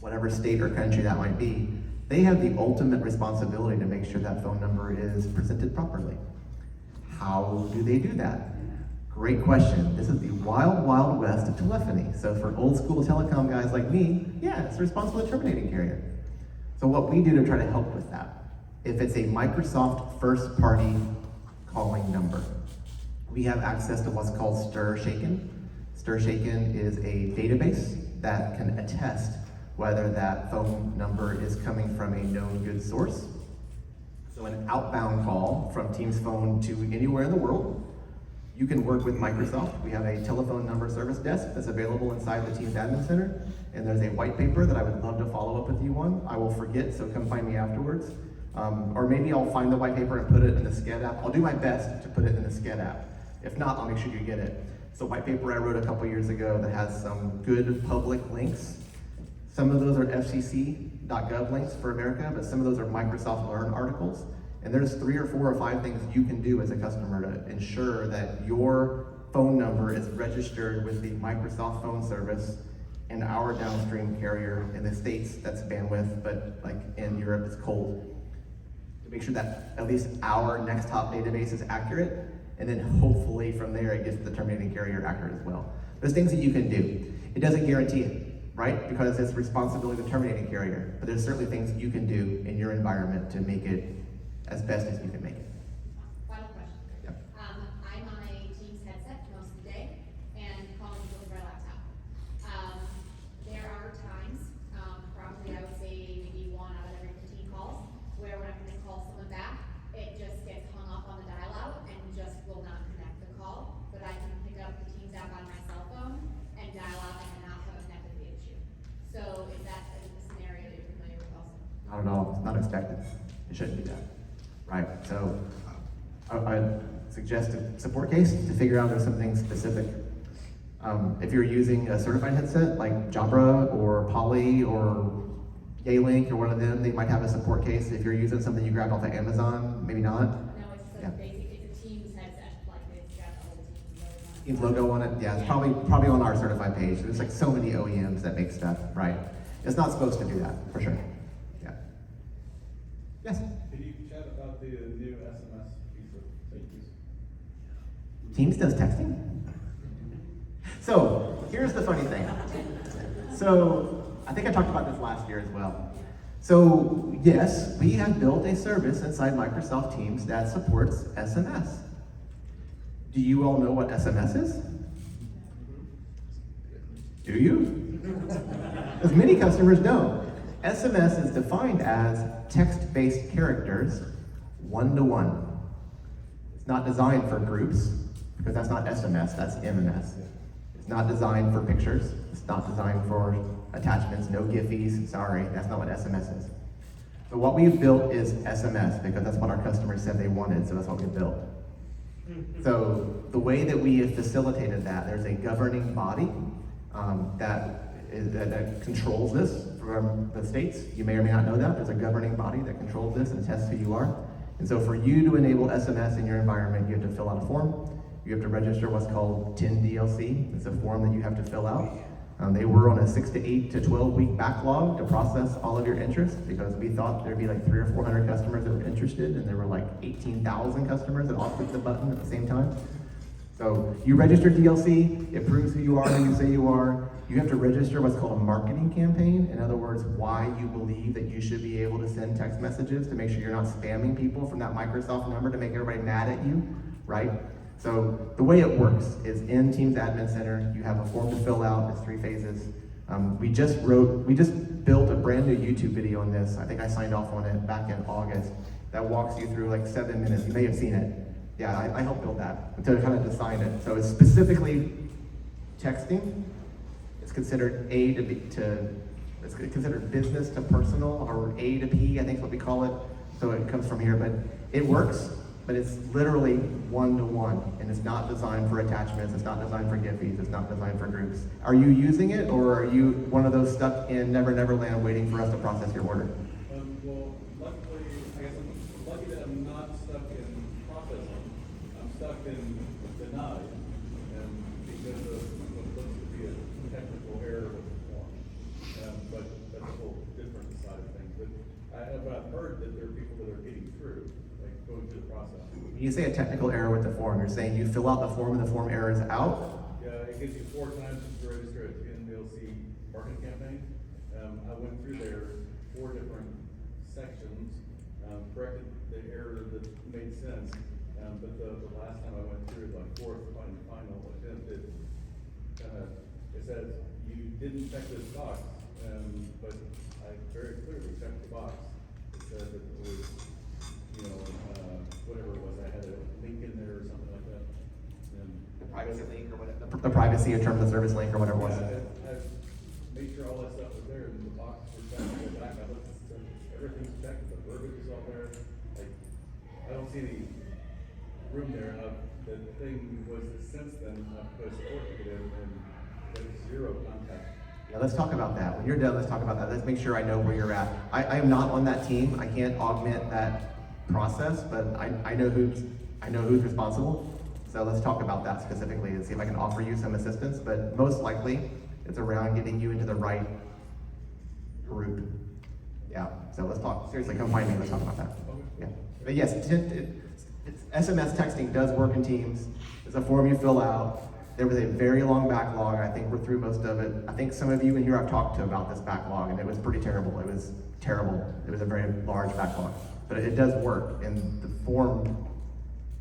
whatever state or country that might be, they have the ultimate responsibility to make sure that phone number is presented properly. How do they do that? Great question. This is the wild, wild west of telephony. So for old school telecom guys like me, yeah, it's the responsibility of the terminating carrier. So what we do to try to help with that, if it's a Microsoft first party calling number, we have access to what's called Stir Shaken. Stir Shaken is a database that can attest whether that phone number is coming from a known good source. So an outbound call from Teams phone to anywhere in the world, you can work with Microsoft. We have a telephone number service desk that's available inside the Teams Admin Center, and there's a white paper that I would love to follow up with you on. I will forget, so come find me afterwards. Or maybe I'll find the white paper and put it in the SCED app. I'll do my best to put it in the SCED app. If not, I'll make sure you get it. It's a white paper I wrote a couple years ago that has some good public links. Some of those are FCC.gov links for America, but some of those are Microsoft Learn articles. And there's 3 or 4 or 5 things you can do as a customer to ensure that your phone number is registered with the Microsoft phone service and our downstream carrier. In the States, that's bandwidth, but like in Europe, it's cold. To make sure that at least our next top database is accurate, and then hopefully from there it gets the terminating carrier accurate as well. There's things that you can do. It doesn't guarantee it, right? Because it's responsibility of the terminating carrier, but there's certainly things you can do in your environment to make it as best as you can make it.
Final question.
Yep.
I'm on a Teams headset most of the day and calling people with my laptop. There are times, probably I would say maybe 1 out of every 15 calls, where when I'm going to call someone back, it just gets hung up on the dial out and just will not connect the call. But I can pick up the Teams app on my cell phone and dial out and not have a connectivity issue. So is that a scenario that you're familiar with also?
Not at all. It's not expected. It shouldn't be that. Right, so I'd suggest a support case to figure out there's something specific. If you're using a certified headset like Jabra or Poly or Yealink or one of them, they might have a support case. If you're using something you grabbed off of Amazon, maybe not.
No, it's just a basic, it's a Teams headset, like it's got the whole Teams
Teams logo
logo on it.
on it, yeah, it's probably on our certified page. There's like so many OEMs that make stuff, right? It's not supposed to do that, for sure. Yeah. Yes?
Can you chat about the new SMS piece of features?
Teams does texting? So, here's the funny thing. So, I think I talked about this last year as well. So, yes, we have built a service inside Microsoft Teams that supports SMS. Do you all know what SMS is? Do you? Because many customers don't. SMS is defined as text-based characters, 1-to-1. It's not designed for groups, because that's not SMS, that's MMS. It's not designed for pictures. It's not designed for attachments, no Giphies, sorry, that's not what SMS is. So what we've built is SMS, because that's what our customers said they wanted, so that's what we built. So the way that we have facilitated that, there's a governing body that controls this from the states. You may or may not know that. There's a governing body that controls this and tests who you are. And so for you to enable SMS in your environment, you have to fill out a form. You have to register what's called 10 DLC. It's a form that you have to fill out. They were on a 6 to 8 to 12 week backlog to process all of your interest, because we thought there'd be like 300 or 400 customers that were interested, and there were like 18,000 customers that all clicked the button at the same time. So you register DLC, it proves who you are, who you say you are. You have to register what's called a marketing campaign. In other words, why you believe that you should be able to send text messages to make sure you're not spamming people from that Microsoft number to make everybody mad at you, right? So the way it works is in Teams Admin Center, you have a form to fill out. It's 3 phases. We just built a brand new YouTube video on this. I think I signed off on it back in August. that walks you through like 7 minutes. You may have seen it. Yeah, I helped build that to kind of design it. So it's specifically texting. It's considered A to B it's considered business to personal, or A to P, I think is what we call it. So it comes from here, but it works, but it's literally one-to-one, and it's not designed for attachments, it's not designed for Giphies, it's not designed for groups. Are you using it, or are you one of those stuck in Never Never Land waiting for us to process your order?
Well, luckily, I guess I'm lucky that I'm not stuck in processing. I'm stuck in denied, and because of what looks to be a technical error with the form. But that's a whole different side of things. But I've heard that there are people that are getting through, like going through the process.
When you say a technical error with the form, you're saying you fill out the form and the form error is out?
Yeah, it gives you 4 times to register a NDLC marketing campaign. I went through there 4 different sections, corrected the error that made sense, but the last time I went through, like 4th and final attempt, it says you didn't check this box, but I very clearly checked the box. It said that it was, whatever it was, I had a link in there or something like that.
The privacy link or whatever. The privacy or terms of service link or whatever it was.
I made sure all that stuff was there, and the box was checked, I go back, I looked, everything's checked, the verbiage is all there. Like, I don't see any room there. The thing was that since then, I've put a support ticket in, and there's 0 contact.
Yeah, let's talk about that. When you're done, let's talk about that. Let's make sure I know where you're at. I am not on that team. I can't augment that process, but I know who's responsible. So let's talk about that specifically and see if I can offer you some assistance. But most likely, it's around getting you into the right group. Yeah. So let's talk. Seriously, come find me. Let's talk about that. Yeah. But yes, SMS texting does work in Teams. It's a form you fill out. There was a very long backlog. I think we're through most of it. I think some of you in here I've talked to about this backlog, and it was pretty terrible. It was terrible. It was a very large backlog. But it does work, and the form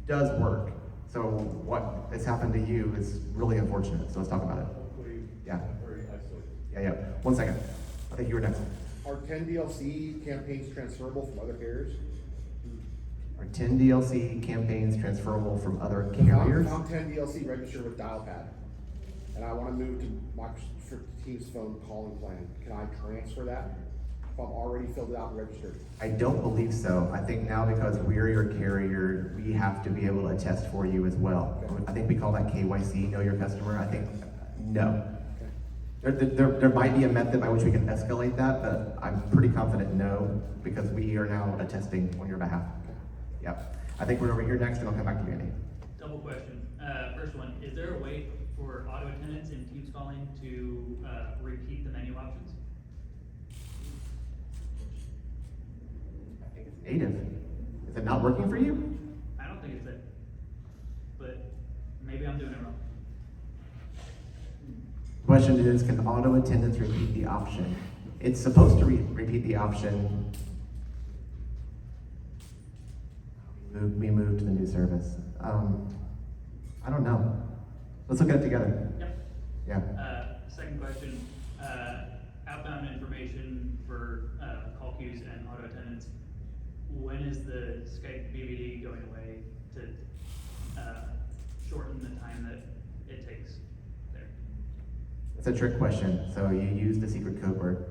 does work. So what has happened to you is really unfortunate. So let's talk about it.
Hopefully,
Yeah.
very isolated.
Yeah. 1 second. I think you were next.
Are 10 DLC campaigns transferable from other carriers?
Are 10 DLC campaigns transferable from other carriers?
If I'm 10 DLC registered with Dialpad, and I want to move to Microsoft Teams phone calling plan, can I transfer that if I'm already filled it out and registered?
I don't believe so. I think now because we're your carrier, we have to be able to attest for you as well.
Okay.
I think we call that KYC, know your customer. I think, no.
Okay.
There might be a method by which we can escalate that, but I'm pretty confident no, because we are now attesting on your behalf. Yep. I think we're over here next, and I'll come back to you, Andy.
Double question. First one, is there a way for auto attendants in Teams calling to repeat the menu options?
I think it's native. Is it not working for you?
I don't think it's it, but maybe I'm doing it wrong.
Question is, can auto attendants repeat the option? It's supposed to repeat the option. We moved to the new service. I don't know. Let's look at it together.
Yep.
Yeah.
Second question, outbound information for call queues and auto attendants. When is the Skype BBD going away to shorten the time that it takes there?
It's a trick question. So you use the secret code word.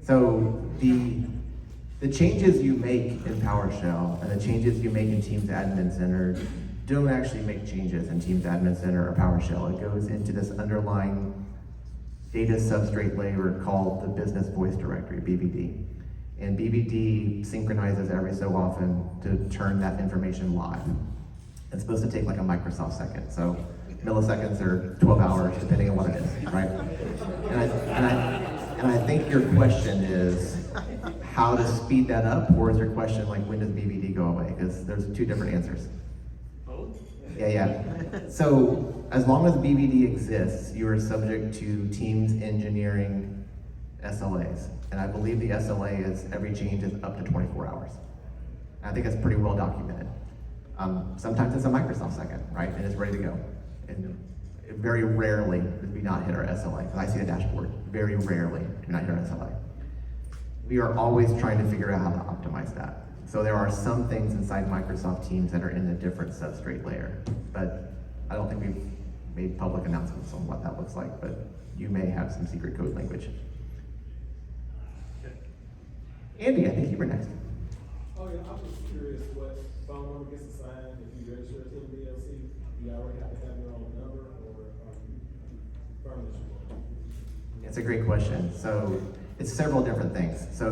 So the changes you make in PowerShell and the changes you make in Teams Admin Center don't actually make changes in Teams Admin Center or PowerShell. It goes into this underlying data substrate layer called the Business Voice Directory, BVD. And BVD synchronizes every so often to turn that information live. It's supposed to take like a Microsoft second. So milliseconds or 12 hours, depending on what it is, right? And I think your question is how to speed that up, or is your question like when does BVD go away? Because there's 2 different answers.
Both?
Yeah. So as long as BVD exists, you are subject to Teams engineering SLAs. And I believe the SLA is every change is up to 24 hours. And I think that's pretty well documented. Sometimes it's a Microsoft second, right? And it's ready to go. And very rarely do we not hit our SLA. Because I see the dashboard. Very rarely do we not hit our SLA. We are always trying to figure out how to optimize that. So there are some things inside Microsoft Teams that are in a different substrate layer, but I don't think we've made public announcements on what that looks like, but you may have some secret code language. Andy, I think you were next.
Oh yeah, I'm just curious what phone number gets assigned if you register as a DLC. Do you already have to have your own number or furnish one?
It's a great question. So it's several different things. So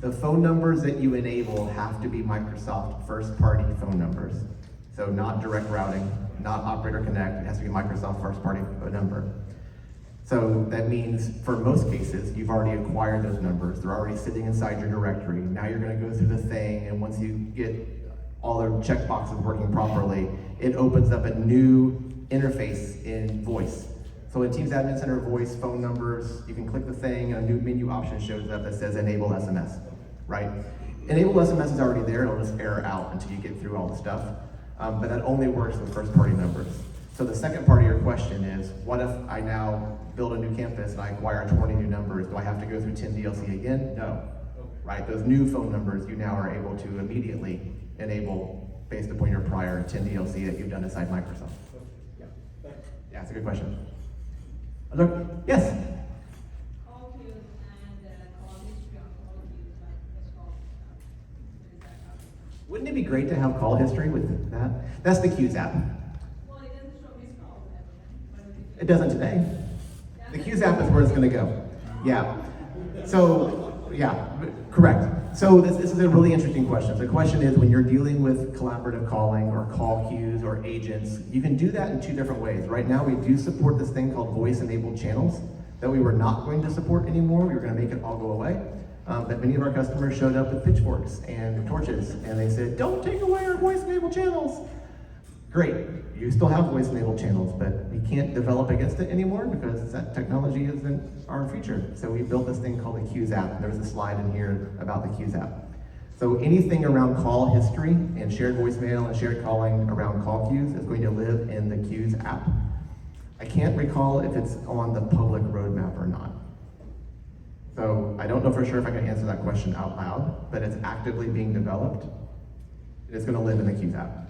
the phone numbers that you enable have to be Microsoft first-party phone numbers. So not direct routing, not Operator Connect, it has to be Microsoft first-party number. So that means for most cases, you've already acquired those numbers. They're already sitting inside your directory. Now you're gonna go through the thing, and once you get all the checkboxes working properly, it opens up a new interface in voice. So in Teams Admin Center voice phone numbers, you can click the thing and a new menu option shows up that says enable SMS, right? Enable SMS is already there, it'll just error out until you get through all the stuff. But that only works with first party numbers. So the second part of your question is, what if I now build a new campus and I acquire 20 new numbers? Do I have to go through 10 DLC again? No, right? Those new phone numbers you now are able to immediately enable based upon your prior 10 DLC that you've done inside Microsoft. Yeah, yeah, it's a good question. Look, yes?
Call queues and call history on call queues, like what's called, what is that called?
Wouldn't it be great to have call history with that? That's the Qs app.
Well, it doesn't show missed calls and everything, but
It doesn't today. The Qs app is where it's gonna go. Yeah. So, yeah, correct. So this is a really interesting question. The question is, when you're dealing with collaborative calling or call queues or agents, you can do that in two different ways. Right now, we do support this thing called voice-enabled channels that we were not going to support anymore. We were gonna make it all go away. But many of our customers showed up with pitchforks and torches, and they said, don't take away our voice-enabled channels. Great, you still have voice-enabled channels, but we can't develop against it anymore because that technology isn't our future. So we built this thing called the Qs app. There's a slide in here about the Qs app. So anything around call history and shared voicemail and shared calling around call queues is going to live in the Qs app. I can't recall if it's on the public roadmap or not. So I don't know for sure if I can answer that question out loud, but it's actively being developed. It's gonna live in the Qs app.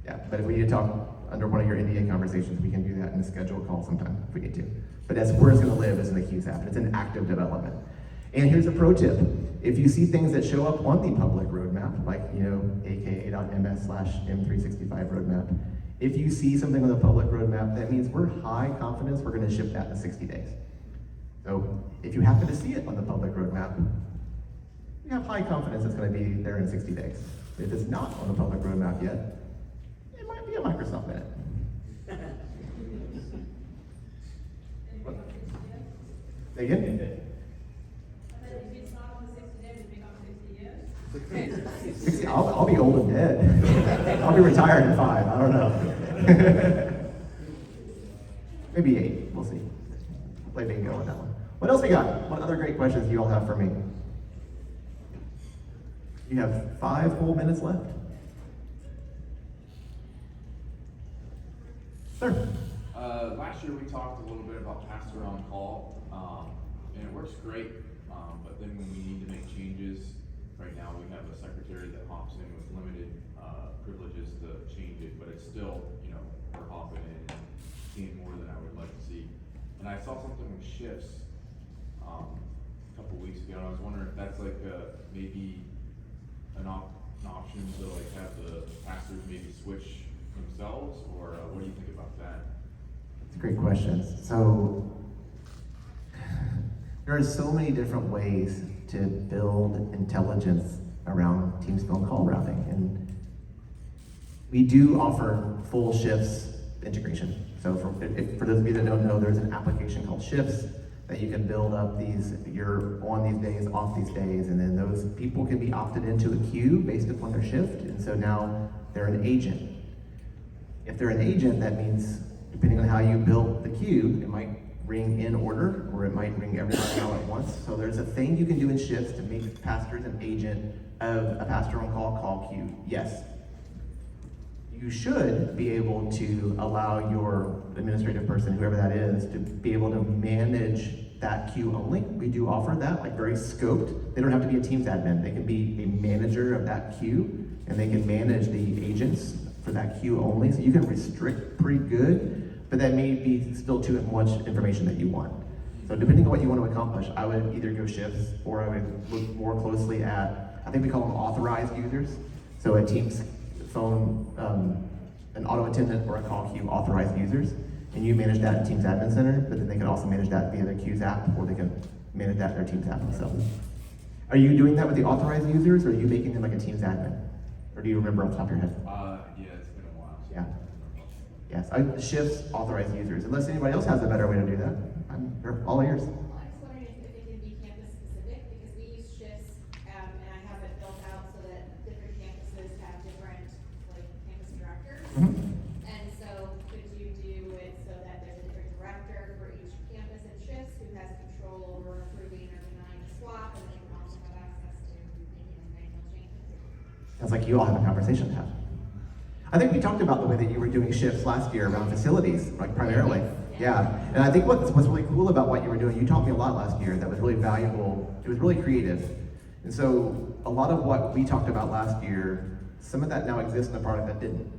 Yeah, but if we need to talk under one of your NDA conversations, we can do that in a scheduled call sometime if we need to. But that's where it's gonna live, is in the Qs app. It's in active development. And here's a pro tip. If you see things that show up on the public roadmap, like, aka.ms/M365 roadmap, if you see something on the public roadmap, that means we're high confidence we're gonna ship that in 60 days. So if you happen to see it on the public roadmap, you have high confidence it's gonna be there in 60 days. If it's not on the public roadmap yet, it might be a Microsoft minute. Say again?
I said, if it's not on the 60 days, it becomes 60 years.
60, I'll be old and dead. I'll be retired in 5, I don't know. Maybe 8, we'll see. Play bingo on that one. What else we got? What other great questions do you all have for me? You have 5 whole minutes left. Sir.
Last year we talked a little bit about pastor on call, and it works great, but then when we need to make changes, right now we have a secretary that hops in with limited privileges to change it, but it's still, we're hopping in and seeing more than I would like to see. And I saw something with shifts a couple weeks ago, and I was wondering if that's like maybe an option to like have the pastors maybe switch themselves, or what do you think about that?
That's a great question. So there are so many different ways to build intelligence around Teams phone call routing, and we do offer full shifts integration. So for those of you that don't know, there's an application called Shifts that you can build up you're on these days, off these days, and then those people can be opted into a queue based upon their shift, and so now they're an agent. If they're an agent, that means, depending on how you build the queue, it might ring in order, or it might ring everybody all at once. So there's a thing you can do in Shifts to make pastors an agent of a pastor on call queue. Yes. You should be able to allow your administrative person, whoever that is, to be able to manage that queue only. We do offer that, like very scoped. They don't have to be a Teams admin. They can be a manager of that queue, and they can manage the agents for that queue only. So you can restrict pretty good, but that may be still too much information that you want. So depending on what you want to accomplish, I would either go shifts, or I would look more closely at, I think we call them authorized users. So a Teams phone, an auto attendant or a call queue authorized users, and you manage that in Teams Admin Center, but then they can also manage that via their Queues app, or they can manage that in their Teams app themselves. Are you doing that with the authorized users, or are you making them like a Teams admin? Or do you remember off the top of your head?
Yeah, it's been a while.
Yeah. Yes, shifts authorized users. Unless anybody else has a better way to do that, I'm all ears.
Well, I'm just wondering if it can be campus specific, because we use shifts, and I have it built out so that different campuses have different, like, campus directors.
Mhm.
And so could you do it so that there's a different director for each campus and shifts who has control over approving or denying the swap, and they can also have access to making and manual changes?
Sounds like you all have a conversation to have. I think we talked about the way that you were doing shifts last year around facilities, like primarily. Yeah, and I think what's really cool about what you were doing, you taught me a lot last year that was really valuable. It was really creative. And so a lot of what we talked about last year, some of that now exists in a product that didn't.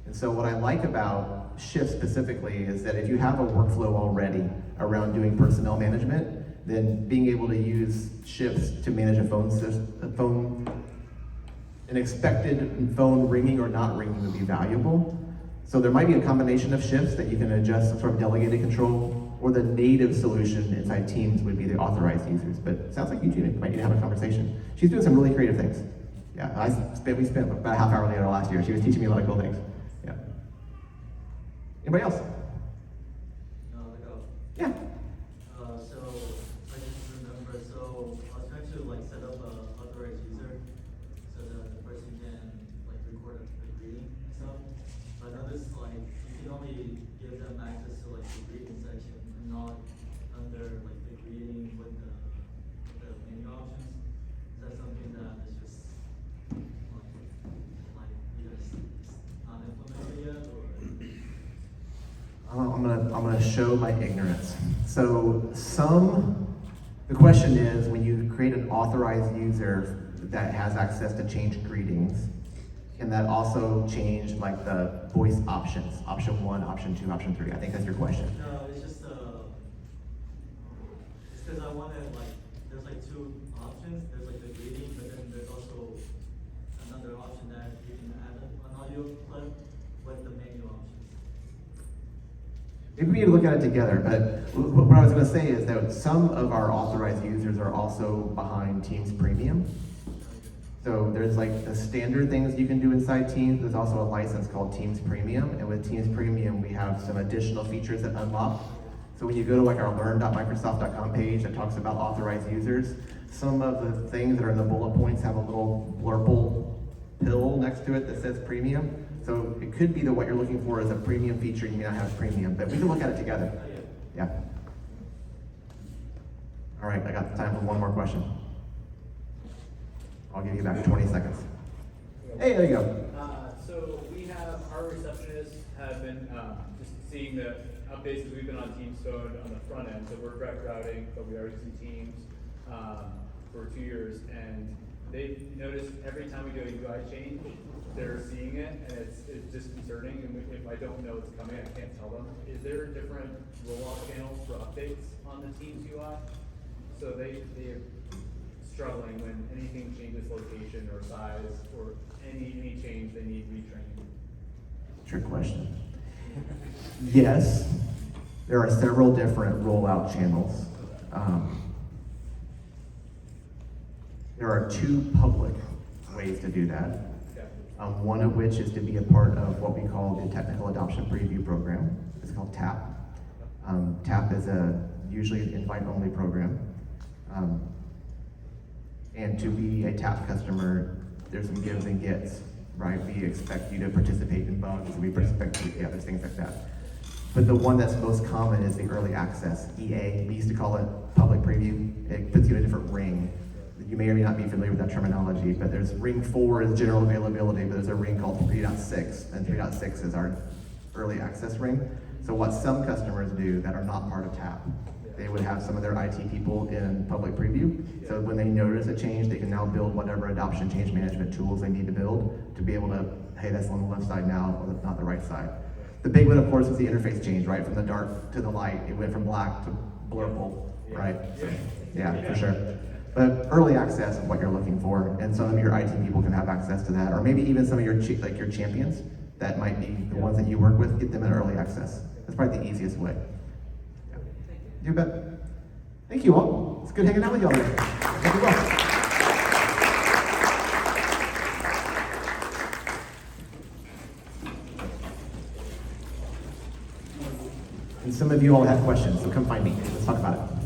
And so what I like about shifts specifically is that if you have a workflow already around doing personnel management, then being able to use shifts to manage a phone system, an expected phone ringing or not ringing would be valuable. So there might be a combination of shifts that you can adjust, some sort of delegated control, or the native solution inside Teams would be the authorized users. But it sounds like you two might need to have a conversation. She's doing some really creative things. Yeah, we spent about a half hour together last year. She was teaching me a lot of cool things. Yeah. Anybody else? Yeah.
So I just remember, so I was trying to like set up a authorized user so that the person can like record the greeting and stuff. But I noticed like you can only give them access to like the greeting section and not under like the greeting with the menu options. Is that something that is just like you guys not implemented yet, or?
I'm gonna show my ignorance. So the question is, when you create an authorized user that has access to change greetings, can that also change like the voice options? Option 1, option 2, option 3. I think that's your question.
No, it's just it's because I wanted like there's like two options. There's like the greeting, but then there's also another option that you can add an audio clip with the menu options.
Maybe we need to look at it together, but what I was gonna say is that some of our authorized users are also behind Teams Premium. So there's like the standard things you can do inside Teams. There's also a license called Teams Premium, and with Teams Premium, we have some additional features that unlock. So when you go to like our learn.microsoft.com page that talks about authorized users, some of the things that are in the bullet points have a little blurble pill next to it that says Premium. So it could be that what you're looking for is a premium feature, you may not have premium, but we can look at it together. Yeah. All right, I got time for one more question. I'll give you back 20 seconds. Hey, there you go.
So we have, our receptionists have been just seeing the updates because we've been on Teams Phone on the front end. So we're direct routing, but we already see Teams for 2 years. And they've noticed every time we do a UI change, they're seeing it, and it's disconcerting. And if I don't know it's coming, I can't tell them. Is there different rollout channels for updates on the Teams UI? So they're struggling when anything changes location or size or any change, they need retraining.
Trick question. Yes, there are several different rollout channels. There are 2 public ways to do that. One of which is to be a part of what we call the Technical Adoption Preview Program. It's called TAP. TAP is usually an invite-only program. And to be a TAP customer, there's some gives and gets, right? We expect you to participate in bugs, we expect you, there's things like that. But the one that's most common is the early access, EA. We used to call it public preview. It puts you in a different ring. You may or may not be familiar with that terminology, but there's ring 4 is general availability, but there's a ring called 3.6, and 3.6 is our early access ring. So what some customers do that are not part of TAP, they would have some of their IT people in public preview. So when they notice a change, they can now build whatever adoption change management tools they need to build to be able to, hey, that's on the left side now, or not the right side. The big one, of course, was the interface change, right? From the dark to the light, it went from black to blurple, right? So, yeah, for sure. But early access is what you're looking for, and some of your IT people can have access to that, or maybe even some of your your champions that might be the ones that you work with, get them in early access. That's probably the easiest way. Yeah. You bet. Thank you all. It's good hanging out with y'all today. Thank you all. And some of you all have questions, so come find me. Let's talk about it.